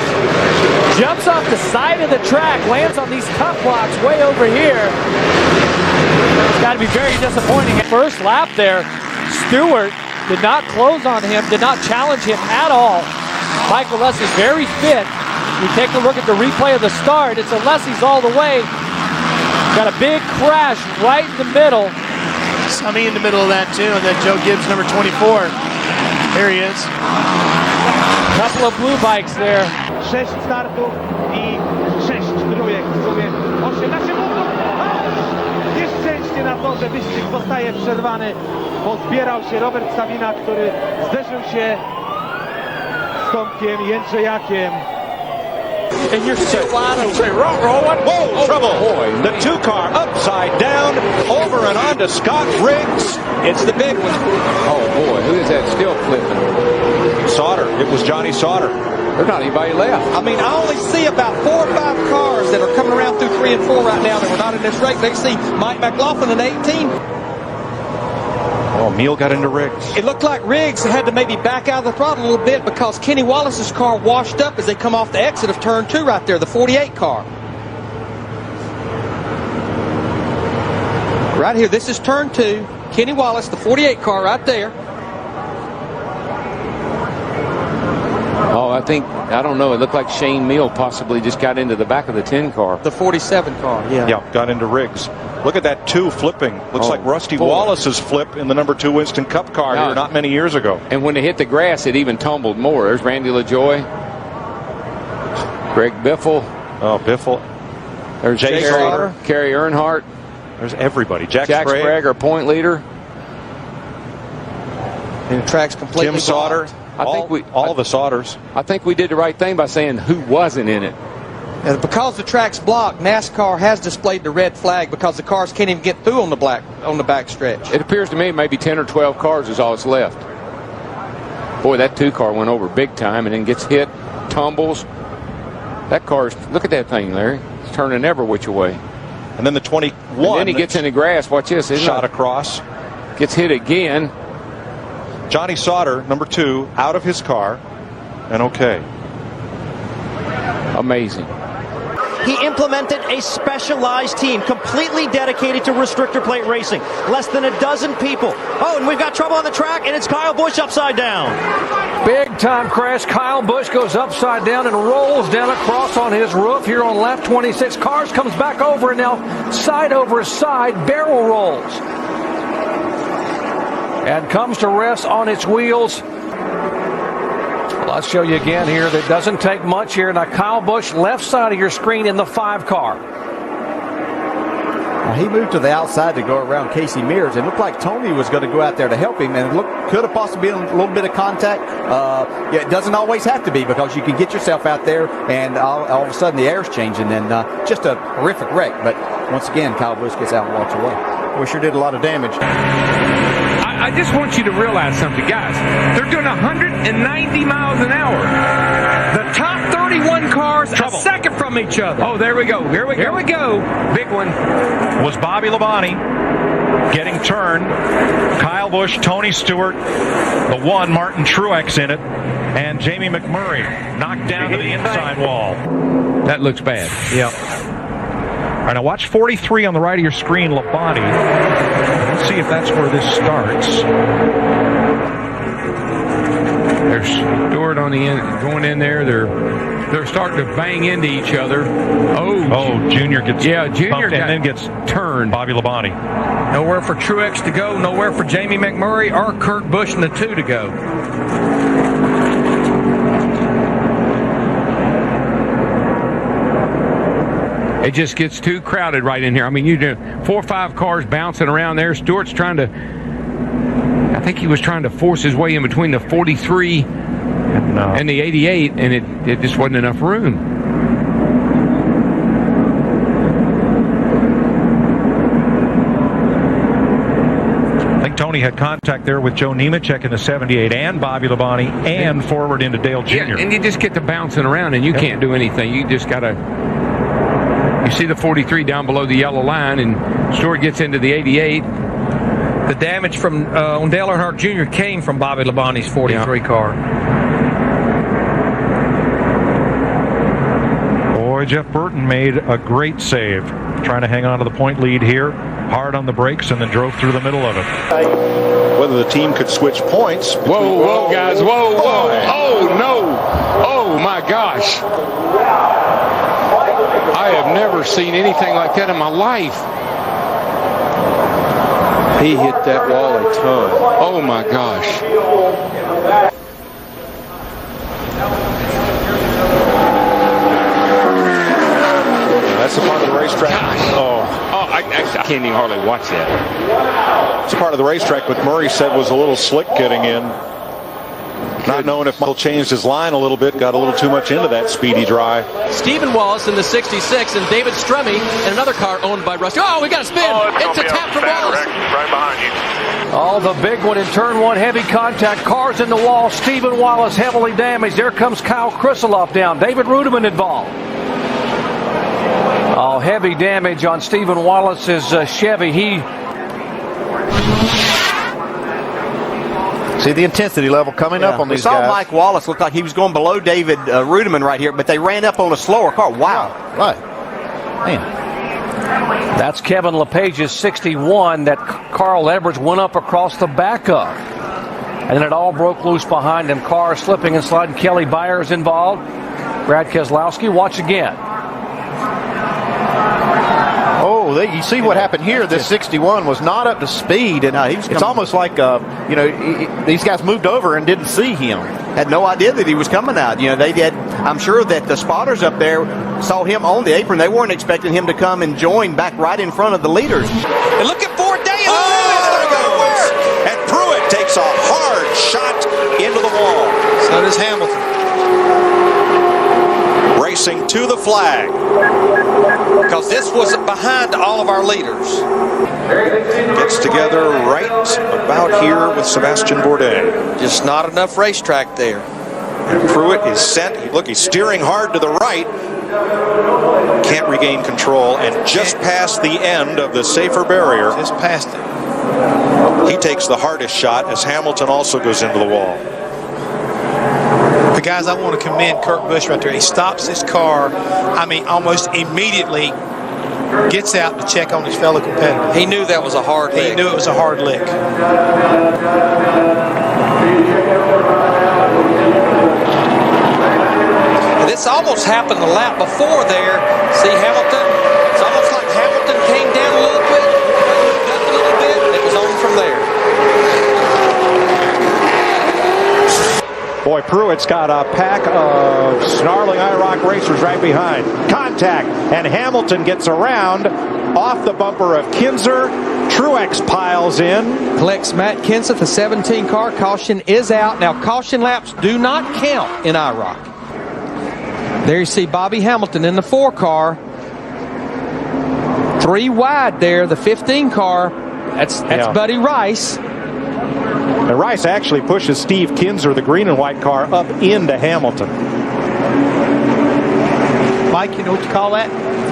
Jumps off the side of the track, lands on these tough blocks way over here. It's got to be very disappointing. First lap there, Stewart did not close on him, did not challenge him at all. Michael Leslie's very fit. You take a look at the replay of the start, it's a Leslie's all the way. Got a big crash right in the middle. Sunny in the middle of that too, and then Joe Gibbs, number 24. There he is. Couple of blue bikes there. 6 startów i 6 trójek w sumie 18 punktów. Nieszczęście na torze, wyścig zostaje przerwany, bo zbierał się Robert Sabina, który zderzył się z Tomkiem Jędrzejakiem. And you're still wide open. Say, whoa, trouble. Boy, the 2-car upside down, over and on to Scott Riggs. It's the big one. Oh, boy, who is that still flipping? Sauter. It was Johnny Sauter. There's not anybody left. I mean, I only see about 4 or 5 cars that are coming around through 3 and 4 right now that were not in this race. They see Mike McLaughlin in 18. Oh, Meal got into Riggs. It looked like Riggs had to maybe back out of the throttle a little bit because Kenny Wallace's car washed up as they come off the exit of turn 2 right there, the 48 car. Right here, this is turn 2. Kenny Wallace, the 48 car right there. Oh, I don't know. It looked like Shane Meal possibly just got into the back of the 10 car. The 47 car, yeah. Yeah, got into Riggs. Look at that 2 flipping. Looks like Rusty Wallace's flip in the number 2 Winston Cup car here not many years ago. And when they hit the grass, it even tumbled more. There's Randy LaJoy. Greg Biffle. Oh, Biffle. There's Jay Sauter. Kerry Earnhardt. There's everybody. Jack Sprague, our point leader. And the track's completely Tim Sauter. All the Sauters. I think we did the right thing by saying who wasn't in it. And because the track's blocked, NASCAR has displayed the red flag because the cars can't even get through on the back stretch. It appears to me maybe 10 or 12 cars is all that's left. Boy, that 2 car went over big time and then gets hit, tumbles. That car's, look at that thing, Larry. It's turning every which way. And then the 21. And then he gets in the grass. Watch this. Shot across. Gets hit again. Johnny Sauter, number 2, out of his car. And okay. Amazing. He implemented a specialized team completely dedicated to restrictor plate racing. Less than a dozen people. Oh, and we've got trouble on the track, and it's Kyle Busch upside down. Big time crash. Kyle Busch goes upside down and rolls down across on his roof here on lap 26. Cars comes back over, and now side over side barrel rolls. And comes to rest on its wheels. I'll show you again here. That doesn't take much here. Now, Kyle Busch, left side of your screen in the 5 car. Now, he moved to the outside to go around Casey Mears. It looked like Tony was going to go out there to help him, and it could have possibly been a little bit of contact. It doesn't always have to be because you can get yourself out there, and all of a sudden the air's changing, and just a horrific wreck. But once again, Kyle Busch gets out and walks away. We sure did a lot of damage. I just want you to realize something, guys. They're doing 190 miles an hour. The top 31 cars a second from each other. Oh, there we go. Here we go. Big one. Was Bobby Labonte getting turned. Kyle Busch, Tony Stewart, the 1, Martin Truex in it, and Jamie McMurray knocked down to the inside wall. That looks bad. Yeah. All right, now watch 43 on the right of your screen, Labonte. Let's see if that's where this starts. There's Stewart on the end, going in there. They're starting to bang into each other. Oh, Junior gets Junior and then gets turned. Bobby Labonte. Nowhere for Truex to go. Nowhere for Jamie McMurray or Kurt Busch and the 2 to go. It just gets too crowded right in here. I mean, you do 4 or 5 cars bouncing around there. Stewart's trying to, I think he was trying to force his way in between the 43 and the 88, and it just wasn't enough room. I think Tony had contact there with Joe Nemechek in the 78 and Bobby Labonte and forward into Dale Jr. Yeah, and you just get to bouncing around, and you can't do anything. You just got to... You see the 43 down below the yellow line, and Stewart gets into the 88. The damage from Dale Earnhardt Jr. came from Bobby Labonte's 43 car. Boy, Jeff Burton made a great save, trying to hang on to the point lead here. Hard on the brakes and then drove through the middle of it. Whether the team could switch points. Whoa, whoa, guys, whoa, whoa. Oh, no. Oh, my gosh. I have never seen anything like that in my life. He hit that wall a ton. Oh, my gosh. That's a part of the racetrack. I can't even hardly watch that. It's part of the racetrack, but Murray said was a little slick getting in. Not knowing if Michael changed his line a little bit, got a little too much into that speedy dry. Stephen Wallace in the 66 and David Stremme in another car owned by Rusty. Oh, we got a spin. It's a tap from Wallace. Right behind you. Oh, the big one in turn one, heavy contact, cars in the wall. Stephen Wallace heavily damaged. There comes Kyle Krisiloff down. David Rudiman involved. Oh, heavy damage on Stephen Wallace's Chevy. See the intensity level coming up on these guys. We saw Mike Wallace look like he was going below David Rudiman right here, but they ran up on a slower car. Wow. Right. Man. That's Kevin LePage's 61 that Carl Edwards went up across the back of. And then it all broke loose behind him. Cars slipping and sliding. Kelly Byers involved. Brad Keselowski, watch again. Oh, you see what happened here. This 61 was not up to speed, and it's almost like these guys moved over and didn't see him. Had no idea that he was coming out. They did. I'm sure that the spotters up there saw him on the apron. They weren't expecting him to come and join back right in front of the leaders. And look at Ford Day. There goes. And Pruitt takes a hard shot into the wall. So does Hamilton. Racing to the flag. Because this was behind all of our leaders. Gets together right about here with Sebastian Bourdais. Just not enough racetrack there. And Pruitt is sent. Look, he's steering hard to the right. Can't regain control and just past the end of the safer barrier. Just past it. He takes the hardest shot as Hamilton also goes into the wall. But guys, I want to commend Kurt Busch right there. He stops his car, almost immediately gets out to check on his fellow competitor. He knew that was a hard lick. He knew it was a hard lick. And this almost happened the lap before there. See Hamilton? It's almost like Hamilton came down a little bit, moved up a little bit, and it was on from there. Boy, Pruitt's got a pack of snarling IROC racers right behind. Contact, and Hamilton gets around off the bumper of Kinzer. Truex piles in. Collects Matt Kenseth, a 17 car. Caution is out. Now, caution laps do not count in IROC. There you see Bobby Hamilton in the 4 car. 3 wide there, the 15 car. That's Buddy Rice. And Rice actually pushes Steve Kinzer, the green and white car, up into Hamilton. Mike, you know what you call that?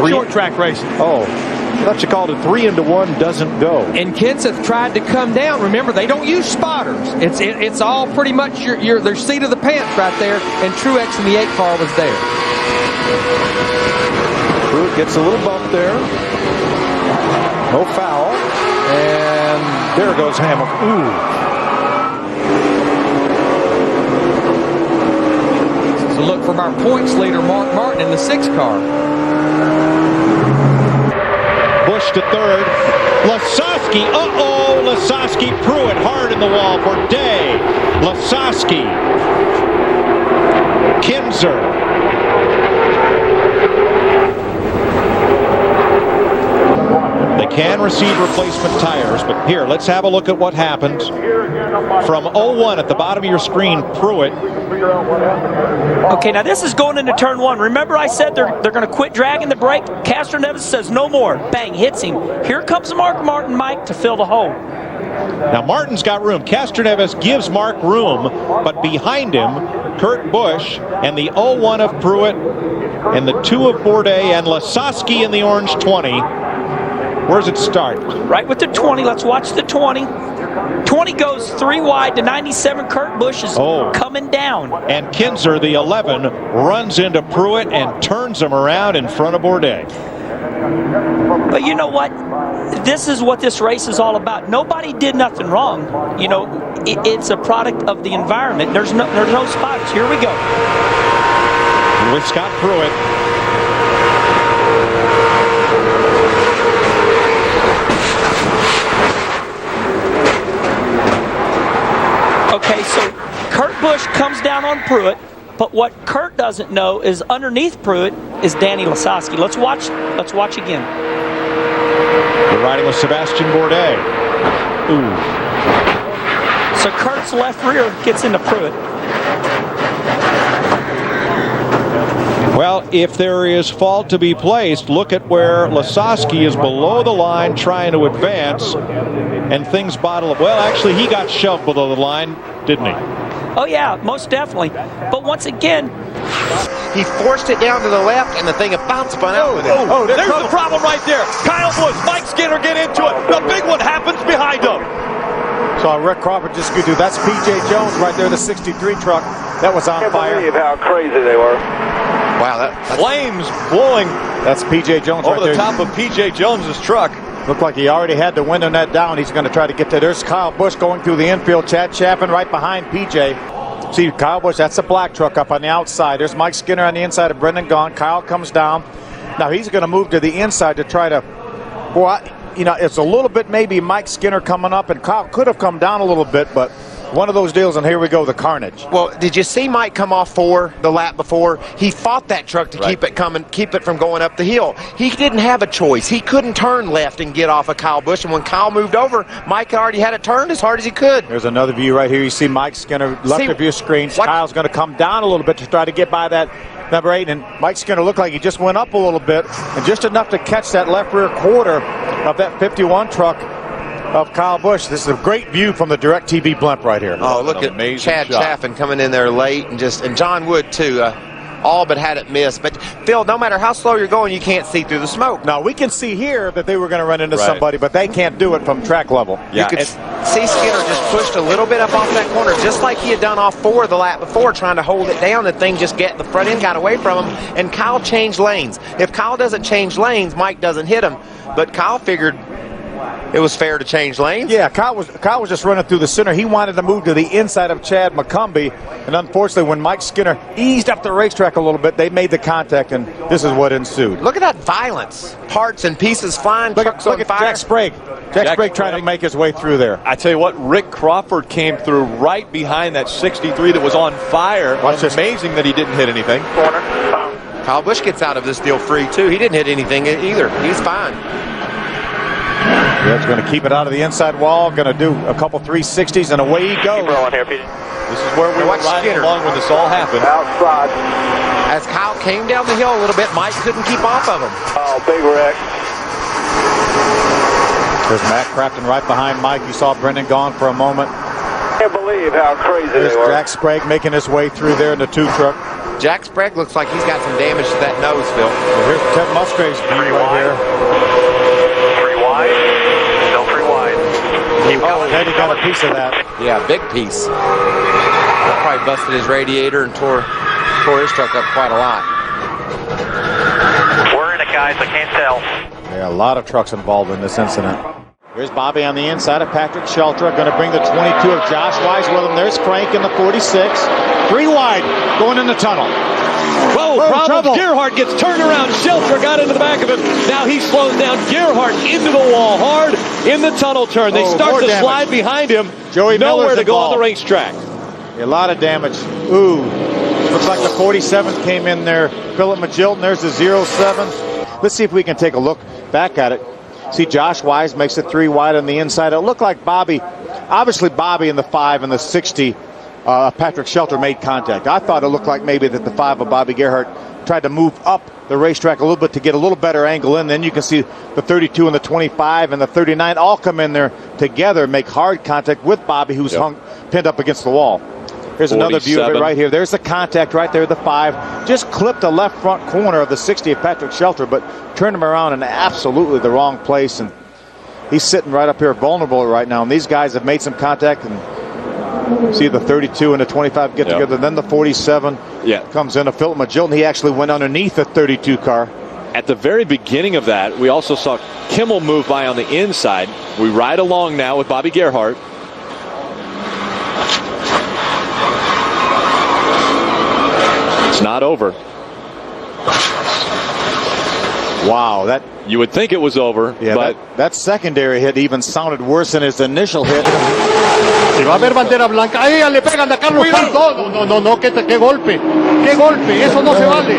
Short track racing. Oh, I thought you called it 3 into 1 doesn't go. And Kenseth tried to come down. Remember, they don't use spotters. It's all pretty much their seat of the pants right there. And Truex in the 8 car was there. Pruitt gets a little bump there. No foul. And there goes Hamilton. Ooh. So look from our points leader, Mark Martin, in the 6 car. Busch to 3rd. Lasowski. Lasowski. Pruitt hard in the wall for Day. Lasowski. Kinzer. They can receive replacement tires, but here, let's have a look at what happened. From 01 at the bottom of your screen, Pruitt. Okay, now this is going into turn 1. Remember I said they're going to quit dragging the brake? Castroneves says no more. Bang, hits him. Here comes Mark Martin, Mike, to fill the hole. Now Martin's got room. Castroneves gives Mark room, but behind him, Kurt Busch and the 01 of Pruitt and the 2 of Bourdais and Lasowski in the orange 20. Where's it start? Right with the 20. Let's watch the 20. 20 goes 3 wide to 97. Kurt Busch is coming down. And Kinzer, the 11, runs into Pruitt and turns him around in front of Bourdais. But you know what? This is what this race is all about. Nobody did nothing wrong. You know, it's a product of the environment. There's no spots. Here we go. With Scott Pruitt. Okay, so Kurt Busch comes down on Pruitt, but what Kurt doesn't know is underneath Pruitt is Danny Lasowski. Let's watch again. We're riding with Sebastian Bourdais. Ooh. So Kurt's left rear gets into Pruitt. Well, if there is fault to be placed, look at where Lasowski is below the line trying to advance, and things bottle up. Well, actually, he got shoved below the line, didn't he? Oh, yeah, most definitely. But once again, he forced it down to the left, and the thing bounced spun out with it. There's the problem right there. Kyle Busch, Mike Skinner get into it. The big one happens behind him. So Rick Crawford just could do. That's P.J. Jones right there, the 63 truck. That was on fire. I can't believe how crazy they were. Wow, that's flames blowing. That's P.J. Jones over right there. the top of P.J. Jones's truck. Looked like he already had the window net down. He's going to try to get there. There's Kyle Busch going through the infield. Chad Chaffin right behind P.J. See, Kyle Busch, that's the black truck up on the outside. There's Mike Skinner on the inside of Brendan Gaughan. Kyle comes down. Now he's going to move to the inside to try to, it's a little bit maybe Mike Skinner coming up, and Kyle could have come down a little bit, but one of those deals, and here we go, the carnage. Well, did you see Mike come off the lap before? He fought that truck to keep it from going up the hill. He didn't have a choice. He couldn't turn left and get off of Kyle Busch, and when Kyle moved over, Mike already had it turned as hard as he could. There's another view right here. You see Mike Skinner left of your screen. Kyle's going to come down a little bit to try to get by that number 8, and Mike Skinner looked like he just went up a little bit, and just enough to catch that left rear quarter of that 51 truck of Kyle Busch. This is a great view from the DirecTV blimp right here. Oh, look at Chad Chaffin coming in there late, and John Wood too. All but had it missed. But Phil, no matter how slow you're going, you can't see through the smoke. Now we can see here that they were going to run into somebody, but they can't do it from track level. Yeah, you could see Skinner just pushed a little bit up off that corner, just like he had done off 4 the lap before, trying to hold it down. The thing the front end got away from him, and Kyle changed lanes. If Kyle doesn't change lanes, Mike doesn't hit him. But Kyle figured it was fair to change lanes. Yeah, Kyle was just running through the center. He wanted to move to the inside of Chad McCumbee, and unfortunately, when Mike Skinner eased up the racetrack a little bit, they made the contact, and this is what ensued. Look at that violence. Parts and pieces flying, trucks on fire. Jack Sprague. Jack Sprague trying to make his way through there. I tell you what, Rick Crawford came through right behind that 63 that was on fire. It's amazing that he didn't hit anything. Kyle Busch gets out of this deal free, too. He didn't hit anything either. He's fine. He's going to keep it out of the inside wall, going to do a couple 360s, and away he goes. This is where we were riding along when this all happened. Outside. As Kyle came down the hill a little bit, Mike couldn't keep off of him. Oh, big wreck. There's Matt Crafton right behind Mike. You saw Brendan Gaughan for a moment. Can't believe how crazy they were. Jack Sprague making his way through there in the 2 truck. Jack Sprague looks like he's got some damage to that nose, Phil. Well, here's Ted Musgrave's view right here. 3 wide. Still 3 wide. Teddy got a piece of that. Yeah, big piece. That probably busted his radiator and tore his truck up quite a lot. We're in it, guys. I can't tell. Yeah, a lot of trucks involved in this incident. Here's Bobby on the inside of Patrick Sheltra, going to bring the 22 of Josh Wise with him. There's Crank in the 46. 3 wide, going in the tunnel. Whoa, problem. Gerhardt gets turned around. Sheltra got into the back of him. Now he slows down. Gerhardt into the wall hard in the tunnel turn. They start to slide behind him. Joey nowhere Miller's to go involved on the racetrack. A lot of damage. Ooh, looks like the 47th came in there. Philip Magilton, there's the 07. Let's see if we can take a look back at it. See, Josh Wise makes it 3 wide on the inside. It looked like Bobby in the 5 and the 60, Patrick Sheltra made contact. I thought it looked like maybe that the 5 of Bobby Gerhardt tried to move up the racetrack a little bit to get a little better angle in. Then you can see the 32 and the 25 and the 39 all come in there together, make hard contact with Bobby, who's pinned up against the wall. Here's another view of it right here. There's the contact right there, the 5. Just clipped the left front corner of the 60 of Patrick Shelter, but turned him around in absolutely the wrong place. And he's sitting right up here vulnerable right now. And these guys have made some contact. And see the 32 and the 25 get together. Then the 47 comes in. A Philip Magilton, he actually went underneath the 32 car. At the very beginning of that, we also saw Kimmel move by on the inside. We ride along now with Bobby Gerhart. It's not over. Wow, that you would think it was over, but that secondary hit even sounded worse than his initial hit. Se va a ver bandera blanca. ¡Ahí le pegan a Carlos Santos! No, qué golpe. ¡Qué golpe! Eso no se vale.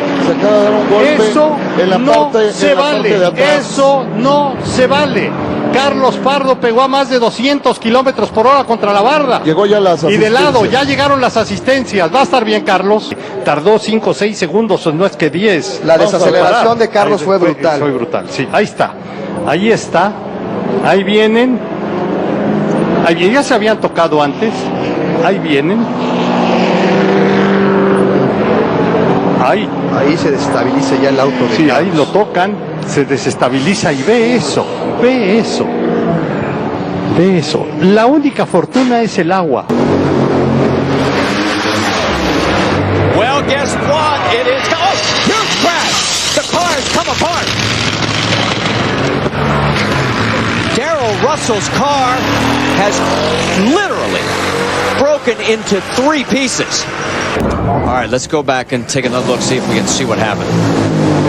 Eso no se vale. Eso no se vale. Carlos Pardo pegó a más de 200 kilómetros por hora contra la barda. Llegó ya las y de lado, ya llegaron las asistencias. Va a estar bien, Carlos. Tardó 5 o 6 segundos, no es que 10. La desaceleración de Carlos fue brutal. Fue brutal, sí. Ahí está. Ahí está. Ahí vienen. Ahí ya se habían tocado antes. Ahí vienen. Ahí se desestabiliza ya el auto de Carlos. Ahí lo tocan, se desestabiliza y ve eso. La única fortuna es el agua. Well, guess what? It is. Oh, huge crash! The cars come apart. Darrell Russell's car has literally broken into 3 pieces. All right, let's go back and take another look, see if we can see what happened.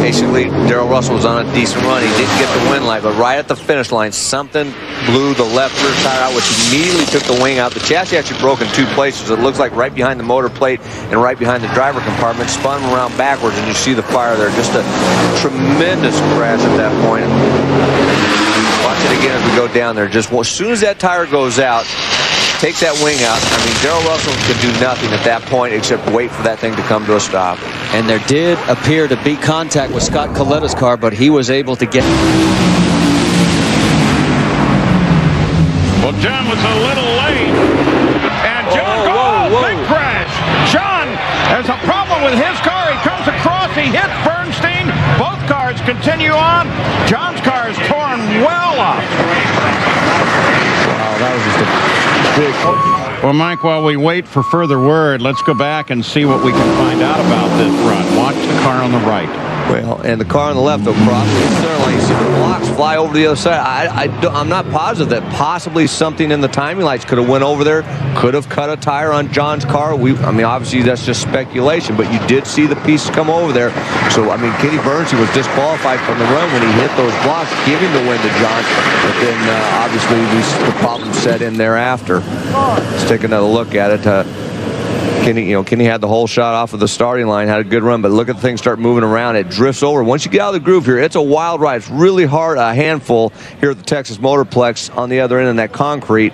Basically, Darrell Russell was on a decent run. He didn't get the win light, but right at the finish line, something blew the left rear tire out, which immediately took the wing out. The chassis actually broke in 2 places. It looks like right behind the motor plate and right behind the driver compartment, spun around backwards, and you see the fire there. Just a tremendous crash at that point. Watch it again as we go down there. Just as soon as that tire goes out, take that wing out. I mean, Darrell Russell could do nothing at that point except wait for that thing to come to a stop. And there did appear to be contact with Scott Coletta's car, but he was able to get... Well, John was a little late. And John, big crash. John has a problem with his car. He comes across, he hits Bernstein. Both cars continue on. John's car is torn well up. Wow, that was just a big... Well, Mike, while we wait for further word, let's go back and see what we can find out about this run. Watch the car on the right. Well, and the car on the left will cross the center lane. You see the blocks fly over to the other side. I'm not positive that possibly something in the timing lights could have went over there, could have cut a tire on John's car. I mean, obviously that's just speculation, but you did see the pieces come over there. So, I mean, Kenny Bernstein was disqualified from the run when he hit those blocks, giving the win to John. But then, obviously, the problem set in thereafter. Let's take another look at it. Kenny had the whole shot off of the starting line, had a good run, but look at the thing start moving around. It drifts over. Once you get out of the groove here, it's a wild ride. It's really hard, a handful here at the Texas Motorplex on the other end of that concrete.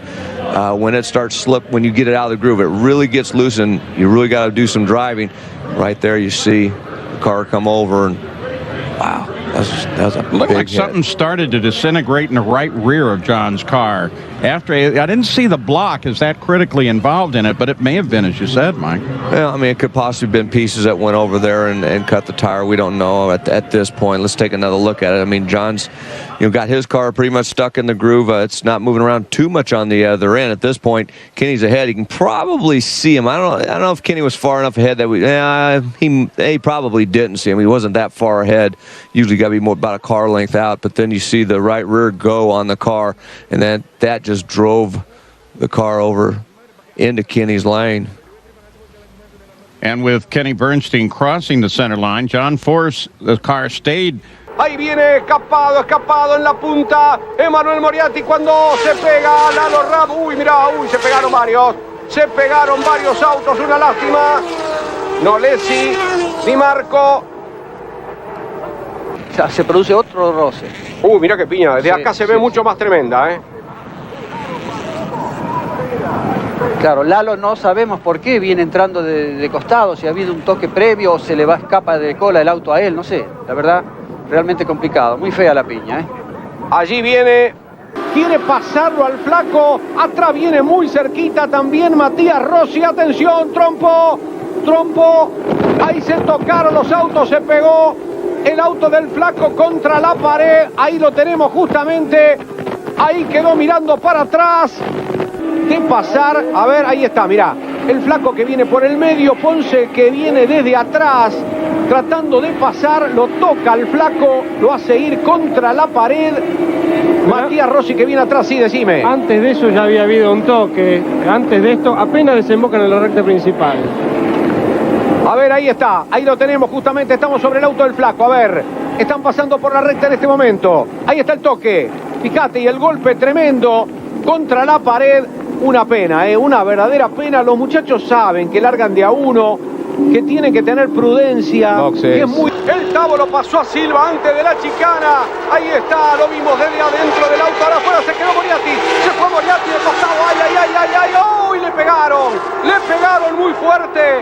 When it starts when you get it out of the groove, it really gets loose, and you really got to do some driving. Right there, you see the car come over, and wow, that's a Looked big like hit. something started to disintegrate in the right rear of John's car. I didn't see the block as that critically involved in it, but it may have been, as you said, Mike. Well, I mean, it could possibly have been pieces that went over there and cut the tire. We don't know at this point. Let's take another look at it. I mean, John's got his car pretty much stuck in the groove. It's not moving around too much on the other end. At this point, Kenny's ahead. He can probably see him. I don't know if Kenny was far enough ahead that he probably didn't see him. He wasn't that far ahead. Usually got to be more about a car length out. But then you see the right rear go on the car, and then that just drove the car over into Kenny's lane. And with Kenny Bernstein crossing the center line, John Force, the car stayed. Ahí viene escapado en la punta. Emanuel Moriarty cuando se pega Lalo Rab. Se pegaron varios. Se pegaron varios autos, una lástima. No Lessi, ni Marco. Se produce otro roce. Mira qué piña. Desde acá se ve mucho más tremenda, Claro, Lalo no sabemos por qué viene entrando de costado, si ha habido un toque previo o se le va a escapar de cola el auto a él, no sé. La verdad, realmente complicado. Muy fea la piña, Allí viene quiere pasarlo al flaco, atrás viene muy cerquita también Matías Rossi, atención, trompo, ahí se tocaron los autos, se pegó el auto del flaco contra la pared, ahí lo tenemos justamente, ahí quedó mirando para atrás, de pasar, a ver, ahí está, mirá, el flaco que viene por el medio, Ponce que viene desde atrás, tratando de pasar, lo toca al flaco, lo hace ir contra la pared, Matías Rossi que viene atrás, sí, decime. Antes de eso ya había habido un toque, antes de esto apenas desembocan en la recta principal. A ver, ahí está, ahí lo tenemos justamente, estamos sobre el auto del flaco, a ver, están pasando por la recta en este momento, ahí está el toque, fíjate, y el golpe tremendo contra la pared, una pena, una verdadera pena, los muchachos saben que largan de a uno, que tienen que tener prudencia, que es muy... El Tavo lo pasó a Silva antes de la chicana, ahí está, lo vimos desde adentro del auto, ahora afuera se quedó Moriarty, se fue Moriarty de costado, ay, ¡oh! Y le pegaron muy fuerte,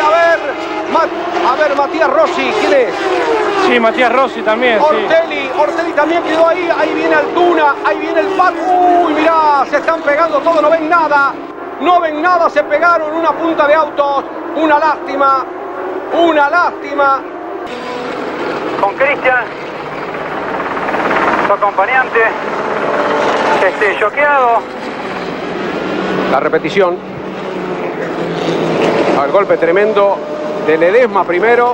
a ver, Matías Rossi, ¿quién es? Sí, Matías Rossi también, Ortelli también quedó ahí viene Altuna, ahí viene el Pato, uy, mirá, se están pegando todos, no ven nada, se pegaron una punta de autos, una lástima. Con Cristian, su acompañante, choqueado. La repetición. El golpe tremendo de Ledesma primero,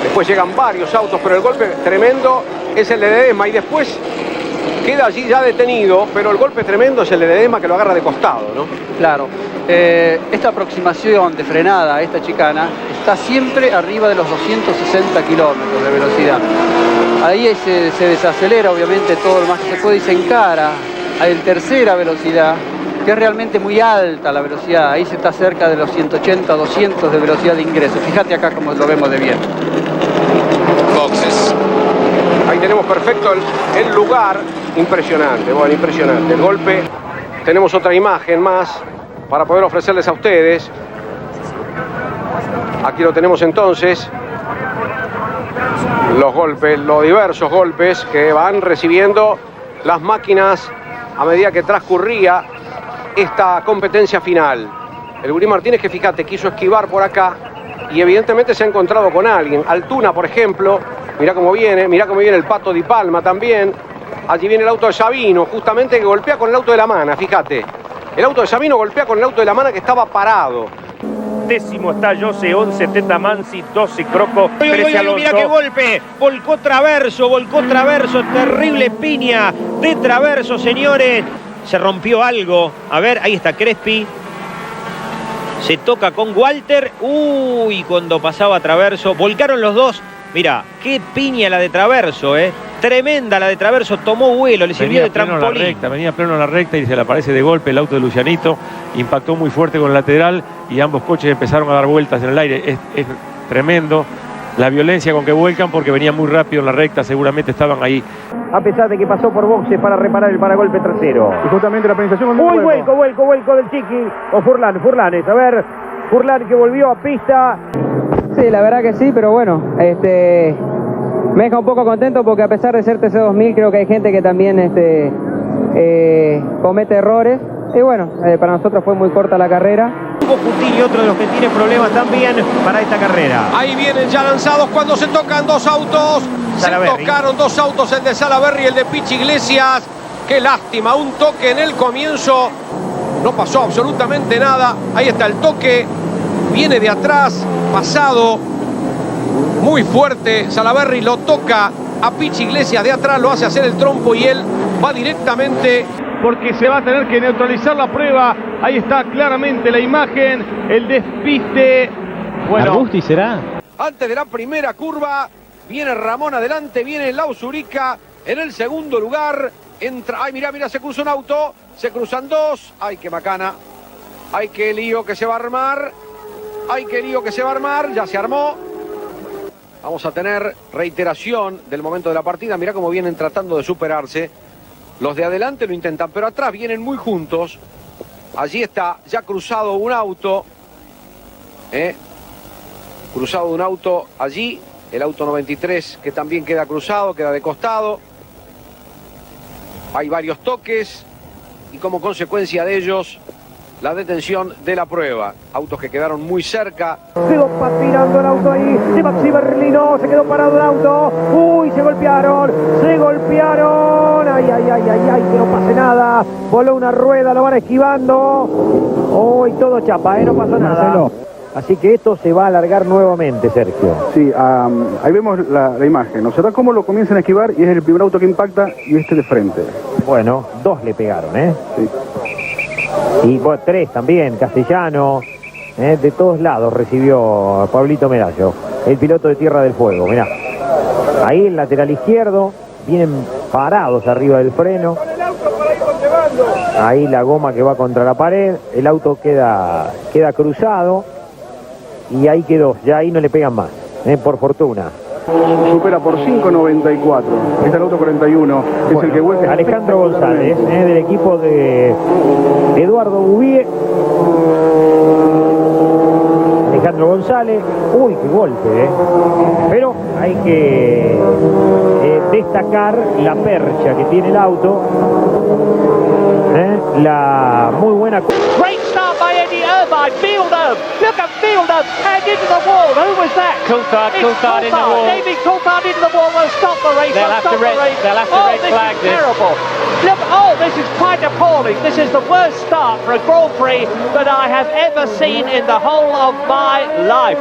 después llegan varios autos, pero el golpe tremendo es el de Ledesma y después queda allí ya detenido, pero el golpe tremendo es el de Ledesma que lo agarra de costado, ¿no? Claro. Esta aproximación de frenada a esta chicana está siempre arriba de los 260 kilómetros de velocidad. Ahí se desacelera obviamente todo lo más que se puede y se encara a tercera velocidad, que es realmente muy alta la velocidad. Ahí se está cerca de los 180, 200 de velocidad de ingreso. Fíjate acá como lo vemos de bien. Boxes. Ahí tenemos perfecto el lugar. Impresionante, bueno, impresionante. El golpe, tenemos otra imagen más para poder ofrecerles a ustedes. Aquí lo tenemos entonces. Los golpes, los diversos golpes que van recibiendo las máquinas a medida que transcurría esta competencia final. El Gurí Martínez, que fíjate, quiso esquivar por acá y evidentemente se ha encontrado con alguien. Altuna, por ejemplo, mirá cómo viene el Pato Di Palma también. Allí viene el auto de Sabino, justamente que golpea con el auto de la Mana, fíjate. El auto de Sabino golpea con el auto de la Mana que estaba parado. Décimo está Jose, 11 Teta Mansi, 12 Croco, 13 Alonso. Mira qué golpe, volcó traverso, terrible piña de traverso, señores. Se rompió algo, a ver, ahí está Crespi. Se toca con Walter, uy, cuando pasaba traverso, volcaron los dos. Mira, qué piña la de traverso, tremenda la de traverso, tomó vuelo, le sirvió de trampolín. Venía pleno en la recta y se le aparece de golpe el auto de Lucianito, impactó muy fuerte con el lateral y ambos coches empezaron a dar vueltas en el aire. Es tremendo la violencia con que vuelcan porque venía muy rápido en la recta, seguramente estaban ahí. A pesar de que pasó por boxes para reparar el paragolpe trasero. Y justamente la penalización... Uy, vuelco del Chiqui, o Furlanes, a ver, Furlan que volvió a pista. Sí, la verdad que sí, pero bueno, me deja un poco contento porque a pesar de ser TC2000 creo que hay gente que también comete errores y bueno, para nosotros fue muy corta la carrera. Hugo Coutinho, otro de los que tiene problemas también para esta carrera. Ahí vienen ya lanzados cuando se tocan dos autos. Salaberry. Se tocaron dos autos, el de Salaberry y el de Pichi Iglesias. Qué lástima, un toque en el comienzo. No pasó absolutamente nada. Ahí está el toque. Viene de atrás, pasado muy fuerte. Salaberry lo toca a Pichi Iglesias de atrás, lo hace hacer el trompo y él va directamente. Porque se va a tener que neutralizar la prueba. Ahí está claramente la imagen, el despiste. Bueno, ¿Arbusti será? Antes de la primera curva, viene Ramón adelante, viene Lau Zurica en el segundo lugar. Entra, ay, mira, se cruza un auto, se cruzan dos. Ay, qué macana. Ay, qué lío que se va a armar. Ya se armó. Vamos a tener reiteración del momento de la partida. Mirá cómo vienen tratando de superarse. Los de adelante lo intentan, pero atrás vienen muy juntos. Allí está ya cruzado un auto. Cruzado un auto allí. El auto 93 que también queda cruzado, queda de costado. Hay varios toques y como consecuencia de ellos, la detención de la prueba. Autos que quedaron muy cerca. Quedó patinando el auto ahí de Maxi Berlino, se quedó parado el auto. Uy, se golpearon. Ay, que no pase nada. Voló una rueda, lo van esquivando. Uy, todo chapa, no pasó nada. Marcelo. Así que esto se va a alargar nuevamente, Sergio. Sí, ahí vemos la imagen. Observa cómo lo comienzan a esquivar y es el primer auto que impacta y este de frente. Bueno, 2 le pegaron, Sí. Y bueno, 3 también, Castellano. De todos lados recibió Pablito Medallo, el piloto de Tierra del Fuego. Mirá, ahí el lateral izquierdo, vienen parados arriba del freno. Ahí la goma que va contra la pared, el auto queda cruzado y ahí quedó, ya ahí no le pegan más, por fortuna. Supera por 5.94. Este es el auto 41. Es el que vuelve. Alejandro González, del equipo de Eduardo Bouvier. Alejandro González. Uy, qué golpe, Pero hay que destacar la percha que tiene el auto. La muy buena... Great start by Eddie Irvine. Fielder, look at Fielder, and into the wall. Who was that? Coulthard in the wall. David Coulthard into the wall will stop the race. They'll have to red flag this. Terrible. Look, this is quite appalling. This is the worst start for a Grand Prix that I have ever seen in the whole of my life.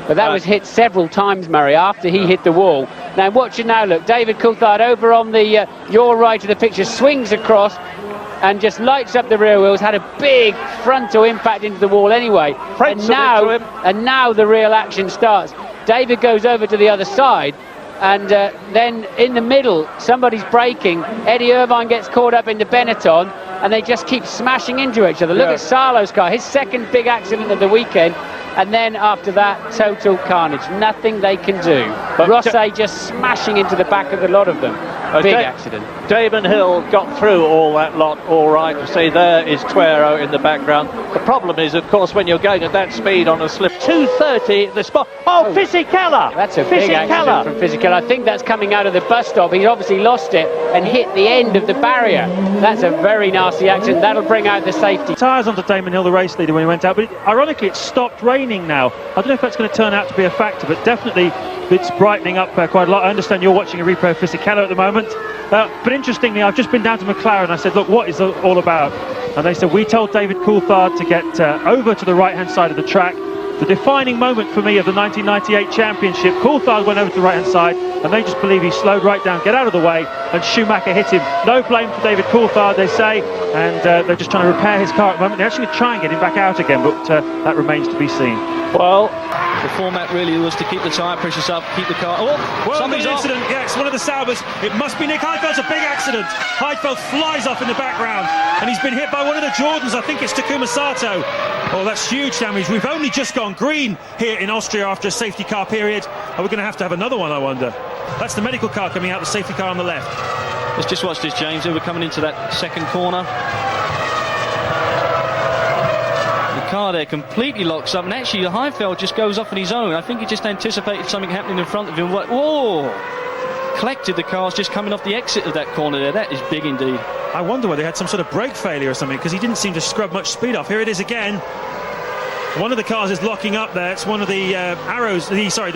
But that was hit several times, Murray, after he hit the wall. Now watch it now, look. David Coulthard over on the your right of the picture swings across and just lights up the rear wheels, had a big frontal impact into the wall anyway. And now the real action starts. David goes over to the other side, and then in the middle, somebody's braking. Eddie Irvine gets caught up into Benetton, and they just keep smashing into each other. Look at Salo's car, his second big accident of the weekend. And then after that, total carnage. Nothing they can do. But Rosset just smashing into the back of the lot of them. Big accident. Damon Hill got through all that lot all right. You see there is Tuero in the background. The problem is, of course, when you're going at that speed on a slip. 230 the spot. Oh, Fisichella! That's a big accident from Fisichella. I think that's coming out of the bus stop. He's obviously lost it and hit the end of the barrier. That's a very nasty accident. That'll bring out the safety. Tyres onto Damon Hill, the race leader, when he went out. But ironically, it stopped raining now. I don't know if that's going to turn out to be a factor, but definitely it's brightening up quite a lot. I understand you're watching a replay of Fisichella at the moment. But interestingly, I've just been down to McLaren. I said, look, what is it all about? And they said, we told David Coulthard to get over to the right-hand side of the track. The defining moment for me of the 1998 championship, Coulthard went over to the right-hand side, and they just believe he slowed right down, get out of the way, and Schumacher hit him. No blame for David Coulthard, they say, and they're just trying to repair his car at the moment. They're actually going to try and get him back out again, but that remains to be seen. Well, the format really was to keep the tyre pressures up, keep the car... Oh, something's incident, yes, one of the Saubers. It must be Nick Heidfeld's a big accident. Heidfeld flies off in the background, and he's been hit by one of the Jordans. I think it's Takuma Sato. Oh, that's huge damage. We've only just gone green here in Austria after a safety car period. Are we going to have another one, I wonder? That's the medical car coming out, the safety car on the left. Let's just watch this, James. We're coming into that second corner. The car there completely locks up, and actually Heidfeld just goes off on his own. I think he just anticipated something happening in front of him. Whoa! Collected the cars just coming off the exit of that corner there. That is big indeed. I wonder whether they had some sort of brake failure or something, because he didn't seem to scrub much speed off. Here it is again. One of the cars is locking up there. It's one of the the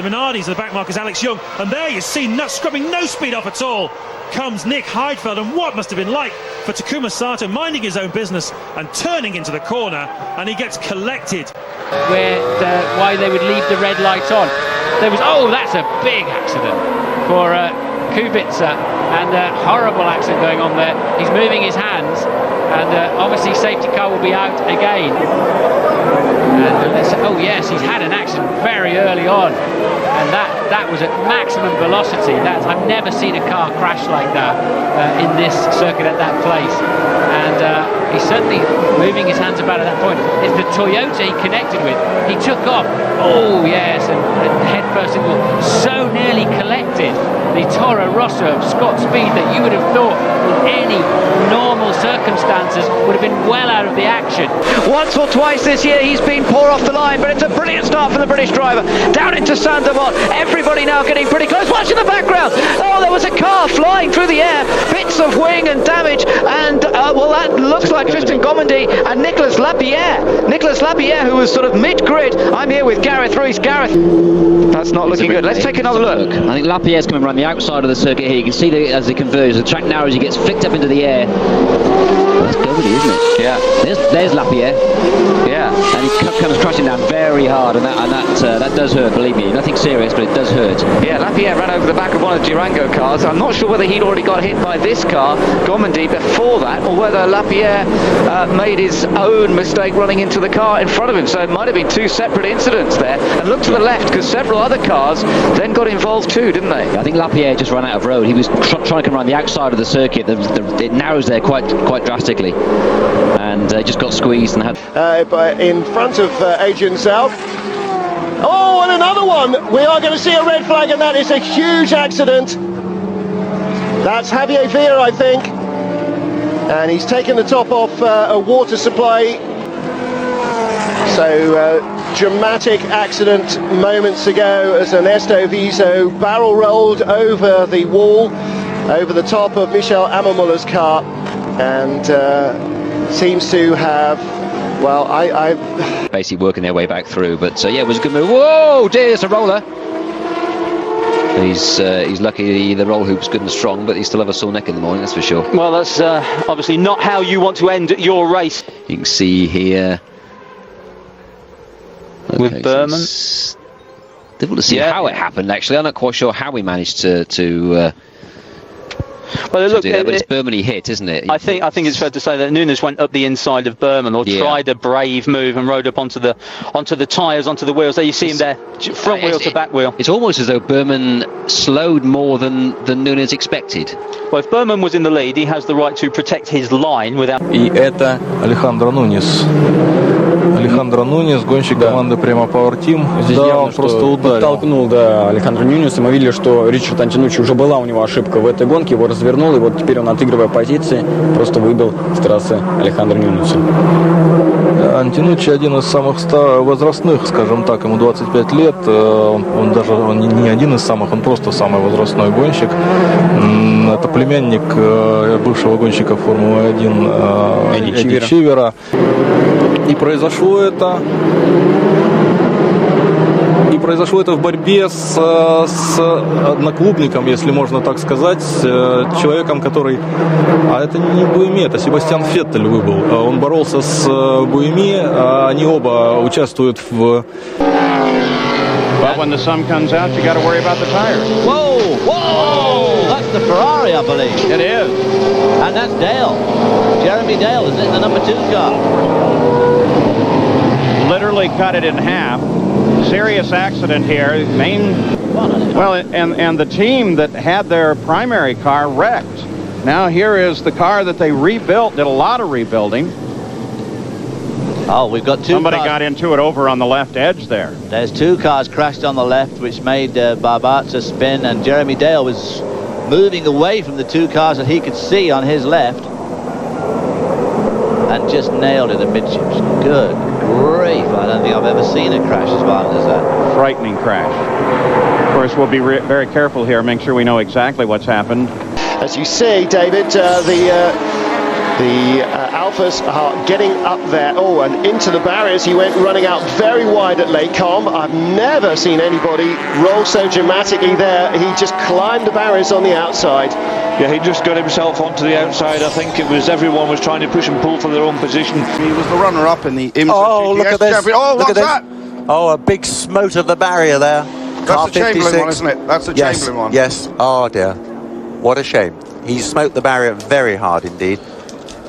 Minardis, the back markers, Alex Young. And there you see, scrubbing no speed off at all, comes Nick Heidfeld. And what must have been like for Takuma Sato, minding his own business and turning into the corner, and he gets collected. Why they would leave the red lights on. That's a big accident for Kubica, and a horrible accident going on there. He's moving his hands, and obviously safety car will be out again. And yes, he's had an accident very early on, and that was at maximum velocity. I've never seen a car crash like that in this circuit at that place. and he's certainly moving his hands about at that point. It's the Toyota he connected with. He took off. Oh yes, and head first in the wall. So nearly collected the Toro Rosso of Scott Speed that you would have thought in any normal circumstances would have been well out of the action. Once or twice this year he's been poor off the line, but it's a brilliant start for the British driver. Down into Saint-Amand. Everybody now getting pretty close. Watch in the background. Oh, there was a car flying through the air. Bits of wing and damage. And, well, that looks like Tristan Gomendy and Nicolas Lapierre. Nicolas Lapierre, who was sort of mid-grid. I'm here with Gareth Ruiz. Gareth, that's not looking good. Let's take another look. I think Lapierre's coming around the outside of the circuit here. You can see that as he converges, the track narrows, he gets flicked up into the air. That's Gomendy, isn't it? Yeah. There's Lapierre. Yeah. And he comes crashing down very hard, and that does hurt, believe me. Nothing serious, but it does hurt. Yeah, Lapierre ran over the back of one of the Durango cars. I'm not sure whether he'd already got hit by this car, Gomendy, before that, or whether Lapierre made his own mistake running into the car in front of him. So it might have been two separate incidents there. And look to the left, because several other cars then got involved too, didn't they? I think Lapierre just ran out of road. He was trying to come around the outside of the circuit. It narrows there quite drastically, and just got squeezed and had. In front of Adrian Zell. Oh, and another one! We are going to see a red flag, and that is a huge accident. That's Javier Villa, I think, and he's taken the top off a water supply. So dramatic accident moments ago as Ernesto Viso barrel rolled over the wall, over the top of Michel Amamuller's car, and seems to have, well, I basically working their way back through, but yeah, it was a good move. Whoa, dear, it's a roller. He's lucky the roll hoop's good and strong, but he still have a sore neck in the morning, that's for sure. Well, that's obviously not how you want to end your race. You can see here with Berman. Difficult to see how it happened, actually. I'm not quite sure how we managed to well, look, do that, but it's Berman he hit, isn't it? I think it's fair to say that Nunes went up the inside of Berman, or tried a brave move and rode up onto the tyres, onto the wheels. There you see him there, front wheel to back wheel. It's almost as though Berman slowed more than Nunes expected. Well, if Berman was in the lead, he has the right to protect his line without. И это Алехандро Нунес. Алехандро Нунес, гонщик команды Prema Power Team. Здесь явно, что подтолкнул Алехандро Нунеса. Мы видели, что Ричард Антинуччи уже была у него ошибка в этой гонке, его развернул, и вот теперь он, отыгрывая позиции, просто выбил с трассы Алехандро Нунеса. Антинуччи один из самых возрастных, скажем так, ему 25 лет. Он даже не один из самых, он просто самый возрастной гонщик. Это племянник бывшего гонщика Формулы-1 Эдди Чивера. И произошло это в борьбе с одноклубником, если можно так сказать, человеком, который... А это не Буеми, это Себастьян Феттель выбыл. Он боролся с Буеми, они оба участвуют в... But when the sun comes out, you got to worry about the tires. Whoa! Whoa! That's the Ferrari, I believe. It is. And that's Dale. Jeremy Dale, isn't it? The number 2 car. Literally cut it in half. Serious accident here. And the team that had their primary car wrecked. Now here is the car that they rebuilt, did a lot of rebuilding. Oh, we've got two Somebody cars. got into it over on the left edge there. There's 2 cars crashed on the left, which made Barbaza spin, and Jeremy Dale was moving away from the 2 cars that he could see on his left, and just nailed it amidships. Good grief, I don't think I've ever seen a crash as violent as that. Frightening crash. Of course, we'll be very careful here, make sure we know exactly what's happened. As you see, David, the Alphas are getting up there. Oh, and into the barriers. He went running out very wide at Lake Com. I've never seen anybody roll so dramatically there. He just climbed the barriers on the outside. Yeah, he just got himself onto the outside. I think it was everyone was trying to push and pull for their own position. He was the runner-up in the IMSA look at this. Oh, look what's at that? Oh, a big smote of the barrier there. That's the Chamberlain one, isn't it? That's the Chamberlain one. Yes. Oh, dear. What a shame. He smoked the barrier very hard indeed.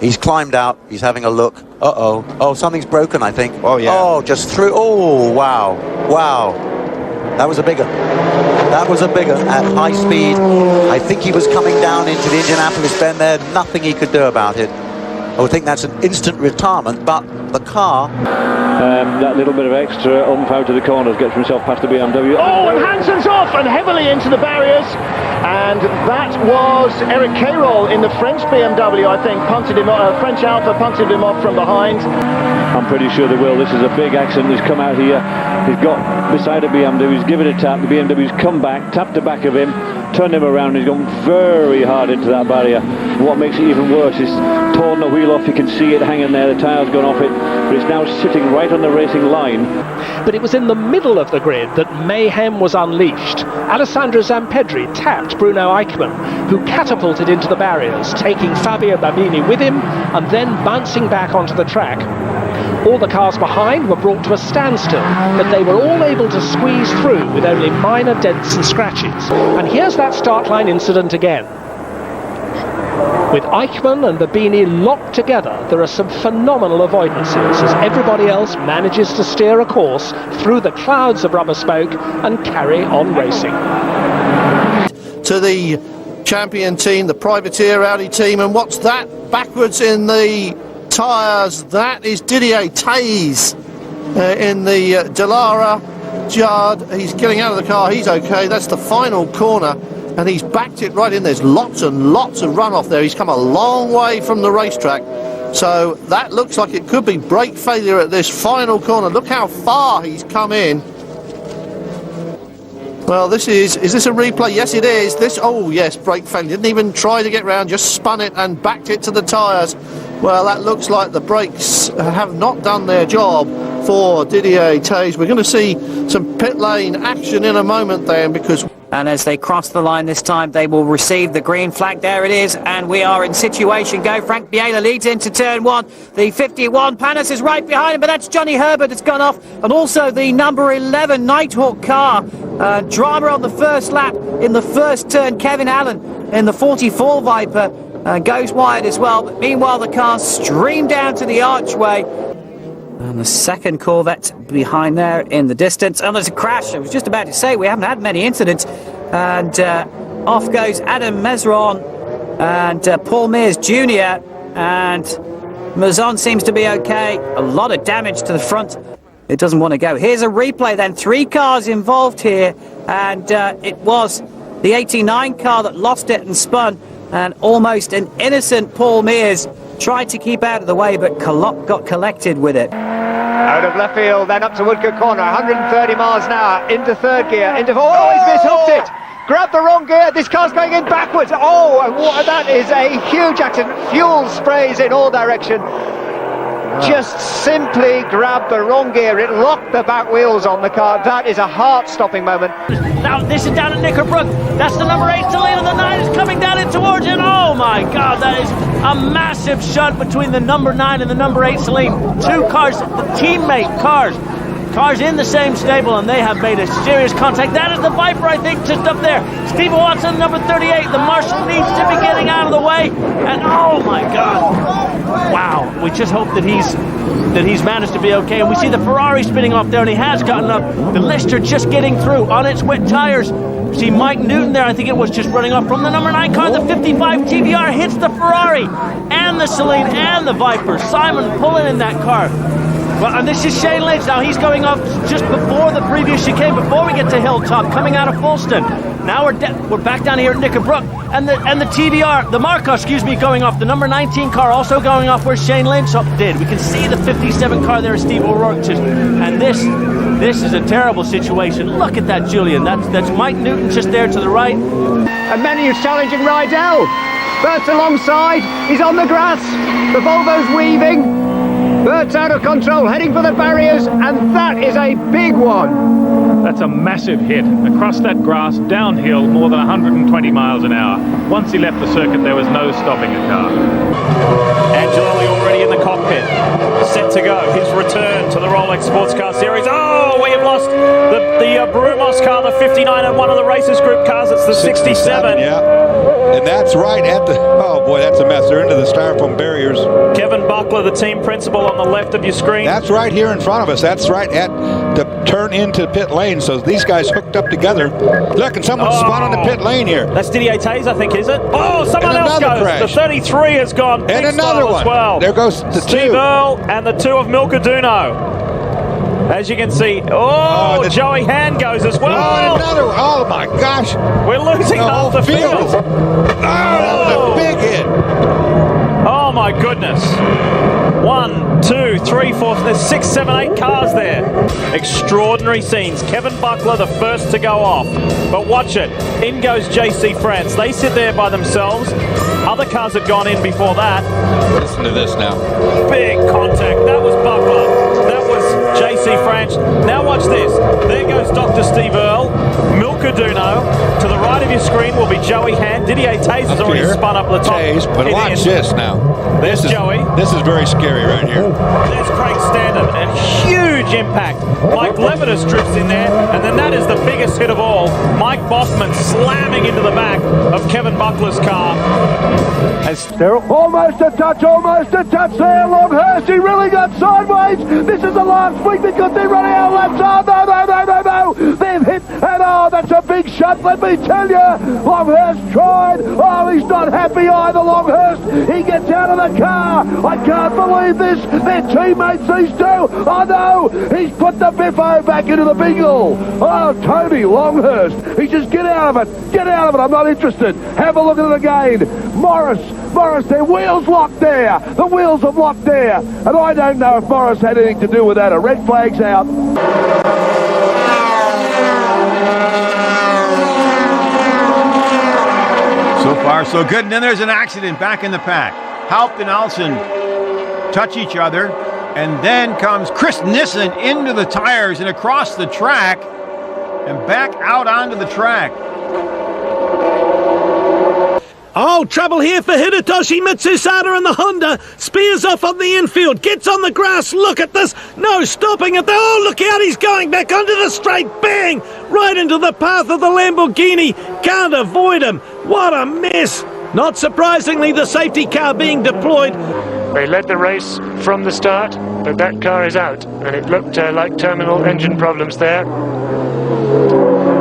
He's climbed out. He's having a look. Uh-oh. Oh, something's broken, I think. Oh, yeah. Oh, just through. Oh, wow. Wow. That was a bigger. That was a bigger at high speed. I think he was coming down into the Indianapolis bend there. Nothing he could do about it. I would think that's an instant retirement, but the car... that little bit of extra oomph out to the corners gets himself past the BMW. Oh, and Hansen's off and heavily into the barriers. And that was Eric Cayrol in the French BMW, I think, punted him off, French Alpha punted him off from behind. I'm pretty sure they will. This is a big accident. He's come out here. He's got beside a BMW. He's given a tap. The BMW's come back, tapped the back of him, turned him around. He's gone very hard into that barrier. What makes it even worse is torn the wheel off. You can see it hanging there. The tyre's gone off it, but it's now sitting right on the racing line. But it was in the middle of the grid that mayhem was unleashed. Alessandro Zampedri tapped Bruno Eichmann, who catapulted into the barriers, taking Fabio Babini with him and then bouncing back onto the track. All the cars behind were brought to a standstill, but they were all able to squeeze through with only minor dents and scratches. And here's that start line incident again. With Eichmann and Babini locked together, there are some phenomenal avoidances as everybody else manages to steer a course through the clouds of rubber smoke and carry on racing. To the champion team, the privateer Audi team, and what's that backwards in the tyres? That is Didier Taze in the Dallara. Jard, he's getting out of the car, he's okay. That's the final corner, and he's backed it right in. There's lots and lots of runoff there. He's come a long way from the racetrack, so that looks like it could be brake failure at this final corner. Look how far he's come in. Well, is this a replay? Yes, it is. Oh yes, brake failure. Didn't even try to get round, just spun it and backed it to the tyres. Well, that looks like the brakes have not done their job for Didier Taze. We're going to see some pit lane action in a moment then, because... And as they cross the line this time, they will receive the green flag. There it is, and we are in situation go. Frank Biela leads into turn one. The 51, Panis is right behind him, but that's Johnny Herbert that's gone off. And also the number 11 Nighthawk car. Drama on the first lap in the first turn. Kevin Allen in the 44 Viper goes wide as well. But meanwhile, the cars stream down to the archway. And the second Corvette behind there in the distance. And there's a crash. I was just about to say, we haven't had many incidents. And off goes Adam Mezron and Paul Mears Jr. And Mazon seems to be okay. A lot of damage to the front. It doesn't want to go. Here's a replay then. 3 cars involved here. And it was the 89 car that lost it and spun. And almost an innocent Paul Mears tried to keep out of the way, but got collected with it. Out of left field, then up to Woodcote Corner, 130 miles an hour, into third gear, into... Oh, he's mishooked it! Grabbed the wrong gear, this car's going in backwards. Oh, and that is a huge accident. Fuel sprays in all direction. Just simply grabbed the wrong gear. It locked the back wheels on the car. That is a heart-stopping moment. Now this is down at Knickerbrook. That's the number 8 Selena. The 9 is coming down in towards it. Oh my God, that is a massive shunt between the number 9 and the number 8 Celine. 2 cars, the teammate cars in the same stable, and they have made a serious contact. That is the Viper, I think, just up there. Stephen Watson, number 38. The Marshal needs to be getting out of the way. And oh my God, wow! We just hope that he's managed to be okay. And we see the Ferrari spinning off there, and he has gotten up. The Lister just getting through on its wet tires. See Mike Newton there, I think it was just running off from the number 9 car. The 55 TVR hits the Ferrari and the Celine and the Viper. Simon pulling in that car. Well, and this is Shane Lynch. Now he's going off just before the previous chicane, before we get to Hilltop, coming out of Fulston. Now we're back down here at Knickerbrook, and the TVR, the Marco, going off. The number 19 car also going off where Shane Lynch did. We can see the 57 car there, Steve O'Rourke. And this is a terrible situation. Look at that, Julian. That's Mike Newton just there to the right. And Menu is challenging Rydell. Bert's alongside. He's on the grass. The Volvo's weaving. Bert's out of control, heading for the barriers, and that is a big one. That's a massive hit across that grass, downhill, more than 120 miles an hour. Once he left the circuit, there was no stopping a car. Angelelli already in the cockpit, set to go. His return to the Rolex Sports Car Series. Oh, we have lost the Brumos car, the 59, and one of the Racers Group cars. It's the 67. Yeah. And that's right at the... Oh, boy, that's a mess. They're into the styrofoam barriers. Kevin Buckler, the team principal, on the left of your screen. That's right here in front of us. That's right at the turn into pit lane. lane, so these guys hooked up together. Look, and someone spun on the pit lane here. That's Didier Taze, I think, is it? Oh, someone And else another goes. crash. The 33 has gone. And big another style one. As well. There goes the Steve two. Earle and the two of Milka Duno. As you can see, Joey Hand goes as well. Oh, another one. Oh my gosh. We're losing half the field. Oh, that was a big hit. Oh my goodness. 1, 2, 3, 4, there's 6, 7, 8 cars there. Extraordinary scenes. Kevin Buckler, the first to go off. But watch it. In goes JC France. They sit there by themselves. Other cars had gone in before that. Listen to this now. Big contact. That was Buckler. That was JC French. Now watch this. There goes Dr. Steve Earle. Milka Duno. To the right of your screen will be Joey Hand. Didier Taze has already spun up the top. Taze, but watch this now. There's Joey. This is very scary right here. There's Craig Standard, and huge impact. Mike Levitas drifts in there, and then that is the biggest hit of all. Mike Bossman slamming into the back of Kevin Buckler's car. Almost a touch there. Longhurst, he really got sideways. This is the last week because they're running out of laps. Oh, no. They've hit, and that's a big shot, let me tell you. Longhurst tried. Oh, he's not happy either, Longhurst. He gets out of the car. I can't believe this. They're teammates, these two. Oh, no. He's put the biffo back into the bingle. Oh, Tony Longhurst. He just get out of it. Get out of it. I'm not interested. Have a look at it again. Morris, their wheels locked there. The wheels have locked there. And I don't know if Morris had anything to do with that. A red flag's out. So far, so good. And then there's an accident back in the pack. Haupt and Alson touch each other. And then comes Chris Nissen into the tires and across the track and back out onto the track. Oh, trouble here for Hidetoshi Mitsusada and the Honda. Spears off on the infield, gets on the grass. Look at this. No stopping it. Oh, look out. He's going back onto the straight. Bang! Right into the path of the Lamborghini. Can't avoid him. What a mess. Not surprisingly, the safety car being deployed. They led the race from the start, but that car is out. And it looked like terminal engine problems there.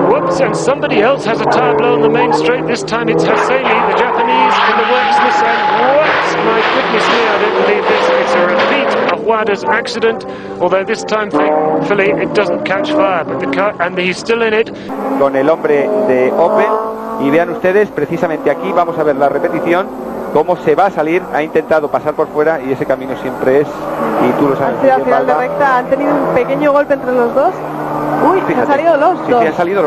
Whoops, and somebody else has a tyre blow on the main straight. This time it's Haseli, the Japanese, in the works this end. Whoops, my goodness me, I don't believe this. It's a repeat of Wada's accident, although this time, thankfully, it doesn't catch fire. But the car, and he's still in it. Con el hombre de Opel, y vean ustedes, precisamente aquí vamos a ver la repetición, cómo se va a salir, ha intentado pasar por fuera y ese camino siempre es, y tú lo sabes. Al final de recta han tenido un pequeño golpe entre los dos. Uy, fíjate, se han salido los dos. Se han salido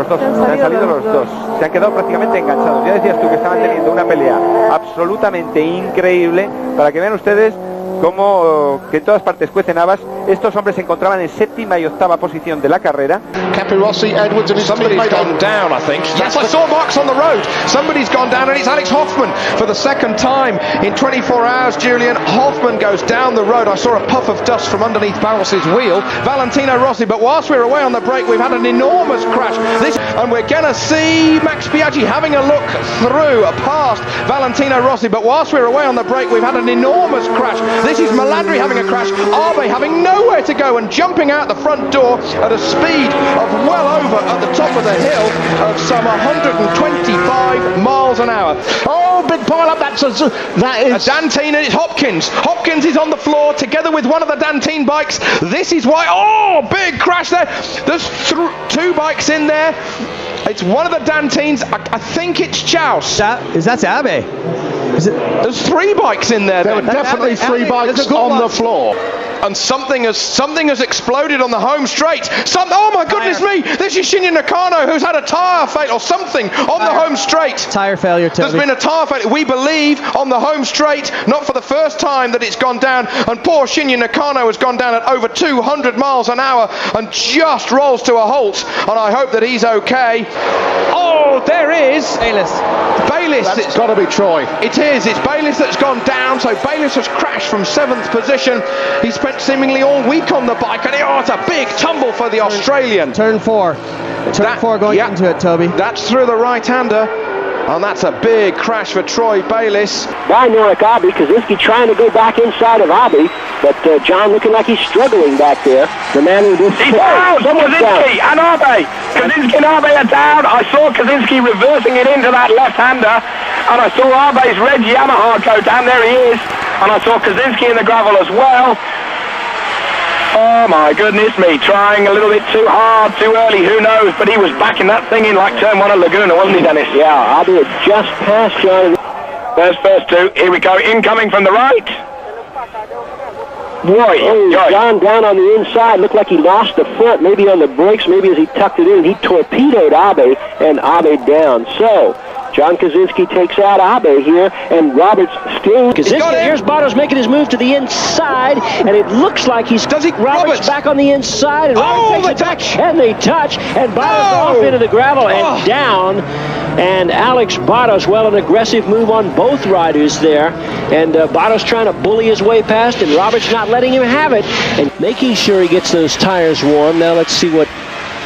los dos. Se han quedado prácticamente enganchados. Ya decías tú que estaban teniendo una pelea absolutamente increíble. Para que vean ustedes cómo que en todas partes cuecen habas. Estos hombres se encontraban en séptima y octava posición de la carrera. Capirossi, Edwards and his teammate gone down, I think. Yes, I saw marks on the road. Somebody's gone down, and it's Alex Hoffman for the second time in 24 hours. Julian Hoffman goes down the road. I saw a puff of dust from underneath Barros's wheel. Valentino Rossi, but whilst we're away on the break, we've had an enormous crash. And we're going to see Max Biaggi having a look through past Valentino Rossi, but whilst we're away on the break, we've had an enormous crash. This is Melandri having a crash. Arbe having nowhere to go and jumping out the front door at a speed of well over at the top of the hill of some 125 miles an hour. Oh, big pile up. That is a Dantine, and it's Hopkins. Hopkins is on the floor together with one of the Dantine bikes. This is why. Oh, big crash there. There's two bikes in there. It's one of the Dantines. I think it's Chaus. Is that Abe? There's three bikes in there. There were definitely three bikes on the floor. And something has exploded on the home straight. Oh my goodness me! This is Shinya Nakano, who's had a tyre failure or something on the home straight. Tyre failure, Toby. There's been a tyre failure. We believe on the home straight, not for the first time that it's gone down. And poor Shinya Nakano has gone down at over 200 miles an hour and just rolls to a halt. And I hope that he's okay. Oh, there is Bayliss. That's got to be Troy. It is. It's Bayliss that's gone down. So Bayliss has crashed from 7th position. He spent seemingly all week on the bike, and it's a big tumble for the Australian. Turn 4 going into it, Toby. That's through the right-hander. And that's a big crash for Troy Bayliss. By Norik Abe, Kaczynski trying to go back inside of Abe, but John looking like he's struggling back there. The man who just... He's down! Kaczynski and Abe! Kaczynski and Abe are down. I saw Kaczynski reversing it into that left-hander, and I saw Abe's red Yamaha go down. There he is. And I saw Kaczynski in the gravel as well. Oh my goodness me, trying a little bit too hard, too early, who knows, but he was backing that thing in like turn one of Laguna, wasn't he, Dennis? Yeah, Abe had just passed John. There's first two, here we go, incoming from the right. Boy, John down on the inside, looked like he lost the front, maybe on the brakes, maybe as he tucked it in, he torpedoed Abe, and Abe down. So, John Kaczynski takes out Abe here, and Roberts still... Kaczynski, here's Bartos making his move to the inside, and it looks like he's... Roberts back on the inside, and Roberts takes it back, and they touch, and Bartos off into the gravel and down. And Alex Bartos, well, an aggressive move on both riders there, and Bartos trying to bully his way past, and Roberts not letting him have it, and making sure he gets those tires warm. Now let's see what...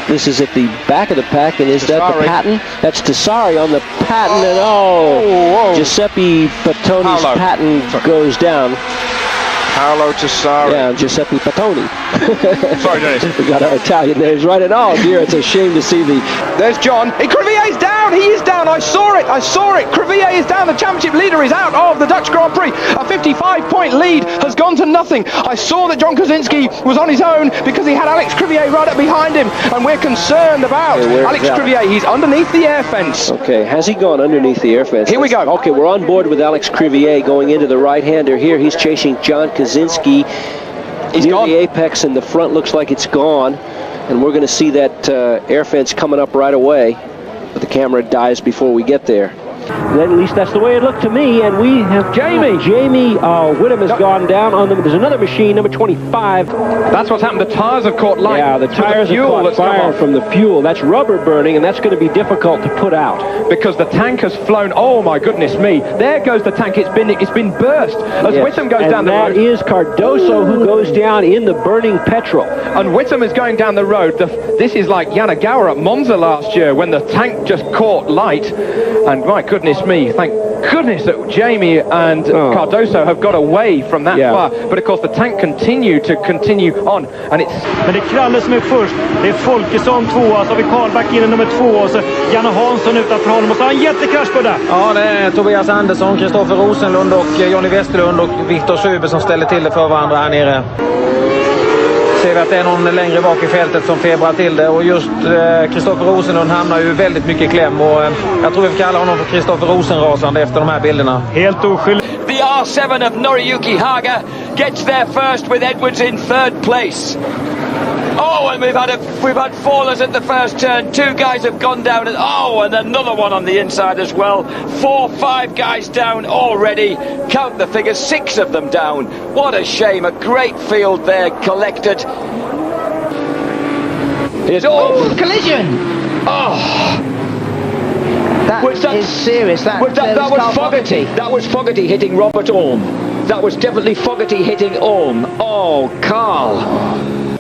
This is at the back of the pack, and is that the Patton? That's Tessari on the Patton, and Giuseppe Pattoni's Patton goes down. Paolo Tessari. Yeah, Giuseppe Pattoni. Sorry, Dennis. We got our Italian names right. And oh dear, it's a shame to see the... There's John. Crevier's down. He is down. I saw it. Crevier is down. The championship leader is out of the Dutch Grand Prix. A 55-point lead has gone to nothing. I saw that John Kaczynski was on his own because he had Alex Crevier right up behind him, and we're concerned about Alex Crevier. He's underneath the air fence. Okay, has he gone underneath the air fence? Here we go. Okay, we're on board with Alex Crevier going into the right-hander here. He's chasing John Kaczynski. He's near the apex, and the front looks like it's gone. And we're going to see that air fence coming up right away. But the camera dies before we get there. At least that's the way it looked to me, and we have Jamie Whittam has gone down on them. There's another machine, number 25. That's what's happened. The tires have caught light. Yeah, the tires have caught fire from the fuel. That's rubber burning, and that's going to be difficult to put out. Because the tank has flown. Oh my goodness me! There goes the tank. It's been burst as Whittam goes down the road. And that is Cardoso who goes down in the burning petrol. And Whittam is going down the road. This is like Yanagawa at Monza last year when the tank just caught light. And my goodness me, thank goodness that Jamie and Cardoso have got away from that fire. But of course the tank continued on, and it's... Men det är Kralle som är först, det är Folkesson tvåa, så har vi Karlback in i nummer 2 och så Janne Hansson utanför honom och så har en jättekrasch på det. Ja, det är Tobias Andersson, Kristoffer Rosenlund och Johnny Westerlund och Viktor Schuber som ställer till det för varandra här nere. Ser vi att det är någon längre bak i fältet som febrar till det, och just Kristoffer Rosenlund hamnar ju väldigt mycket kläm, och jag tror vi kallar honom för Kristoffer Rosenrasande efter de här bilderna. Helt oskyldig. The R7 of Noriyuki Haga gets there first with Edwards in third place. Oh, and we've had fallers at the first turn. 2 guys have gone down, and and another one on the inside as well. 4, 5 guys down already. Count the figures, 6 of them down. What a shame! A great field there collected. Collision! That is serious. That was Fogarty. That was Fogarty hitting Robert Orme. That was definitely Fogarty hitting Orme. Oh, Carl.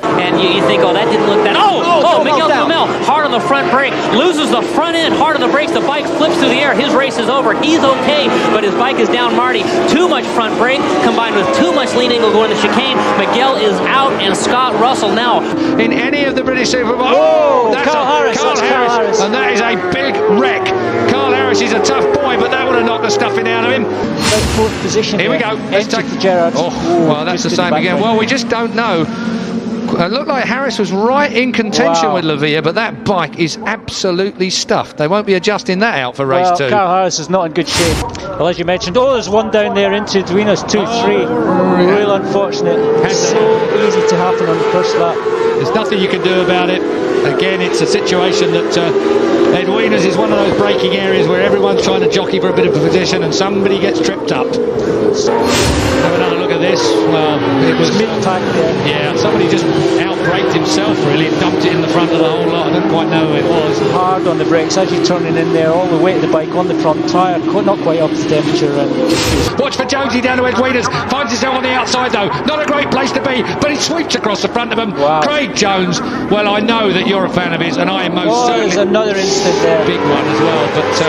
And you think, that didn't look that... Miguel Flamel, hard on the front brake, loses the front end, hard on the brakes, the bike flips through the air, his race is over, he's okay, but his bike is down, Marty. Too much front brake, combined with too much lean angle going to chicane. Miguel is out, and Scott Russell now. In any of the British Superbike... That's Carl Harris. And that is a big wreck. Carl Harris is a tough boy, but that would have knocked the stuffing out of him. Fourth position. Here we go. Let's take the Gerrard. Well, that's the same again. Well, we just don't know. It looked like Harris was right in contention with Lavia, but that bike is absolutely stuffed. They won't be adjusting that out for race 2. Carl Harris is not in good shape. Well, as you mentioned, there's one down there into Duenas 2-3. Real unfortunate. So easy to happen on the first lap. There's nothing you can do about it. Again, it's a situation that Ed Wieners is one of those braking areas where everyone's trying to jockey for a bit of a position and somebody gets tripped up. Have another look at this. Well, it was mid-pack there. Yeah, somebody just out-braked himself really and dumped it in the front of the whole lot. I don't quite know who it was. Hard on the brakes as you're turning in there, all the weight of the bike on the front tyre, not quite up to temperature. And watch for Jonesy down to Ed Wieners. Finds himself on the outside though. Not a great place to be, but he sweeps across the front of him. Wow. Craig Jones. Well, I know that you're a fan of his, and I am most certainly. There's another incident there. Big one as well, but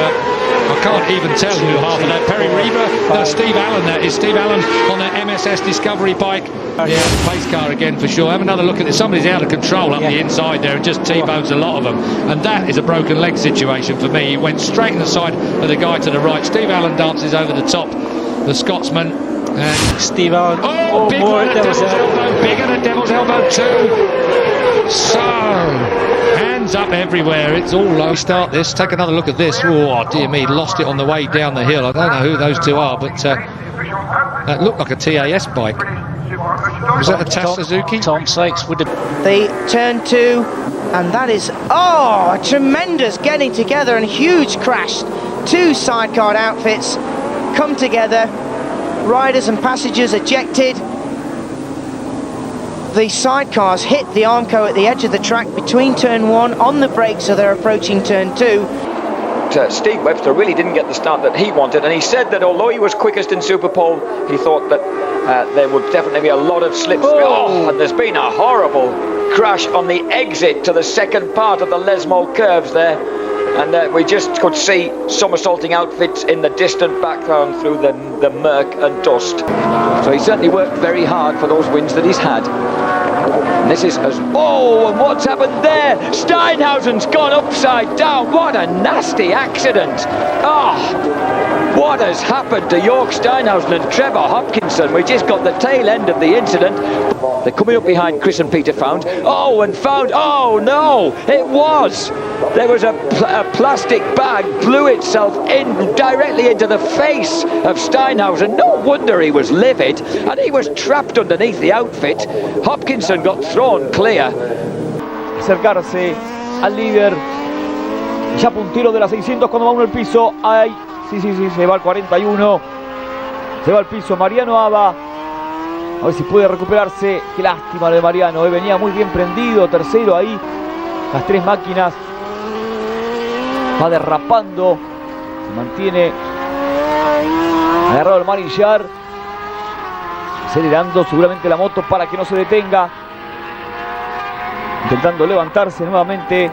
I can't even tell who half of that. Perry Reaver, no, Steve Allen. That is Steve Allen on the MSS Discovery bike. Yeah, pace car again for sure. Have another look at this. Somebody's out of control up the inside there and just T-bones a lot of them. And that is a broken leg situation for me. He went straight in the side of the guy to the right. Steve Allen dances over the top, the Scotsman. And Steve Allen. Oh, big one at Devil's Elbow. Big one at Devil's Elbow too. So, hands up everywhere. It's all low. We start this. Take another look at this. Oh, dear me. Lost it on the way down the hill. I don't know who those two are, but that looked like a TAS bike. Was that a TAS Suzuki? Tom Sykes would have... The turn 2, and that is, a tremendous getting together and huge crash. Two sidecar outfits come together. Riders and passengers ejected. The sidecars hit the Armco at the edge of the track between turn 1 on the brake, so they're approaching turn 2. Steve Webster really didn't get the start that he wanted, and he said that although he was quickest in Superpole, he thought that there would definitely be a lot of slips. And there's been a horrible crash on the exit to the second part of the Lesmo curves there. And we just could see somersaulting outfits in the distant background through the murk and dust. So he certainly worked very hard for those wins that he's had. And this is and what's happened there? Steinhausen's gone upside down. What a nasty accident. What has happened to York Steinhausen and Trevor Hopkinson? We just got the tail end of the incident. They're coming up behind Chris and Peter Found. Oh no, it was. There was a plastic bag blew itself in directly into the face of Steinhausen. No wonder he was livid, and he was trapped underneath the outfit. Hopkinson got thrown clear. Acercarse al líder, ya puntero de las 600 cuando va uno al piso. Sí, se va al 41, se va al piso Mariano Aba. A ver si puede recuperarse. Qué lástima lo de Mariano, venía muy bien prendido, tercero ahí. Las tres máquinas. Va derrapando, se mantiene agarrado el manillar, acelerando seguramente la moto para que no se detenga, intentando levantarse nuevamente.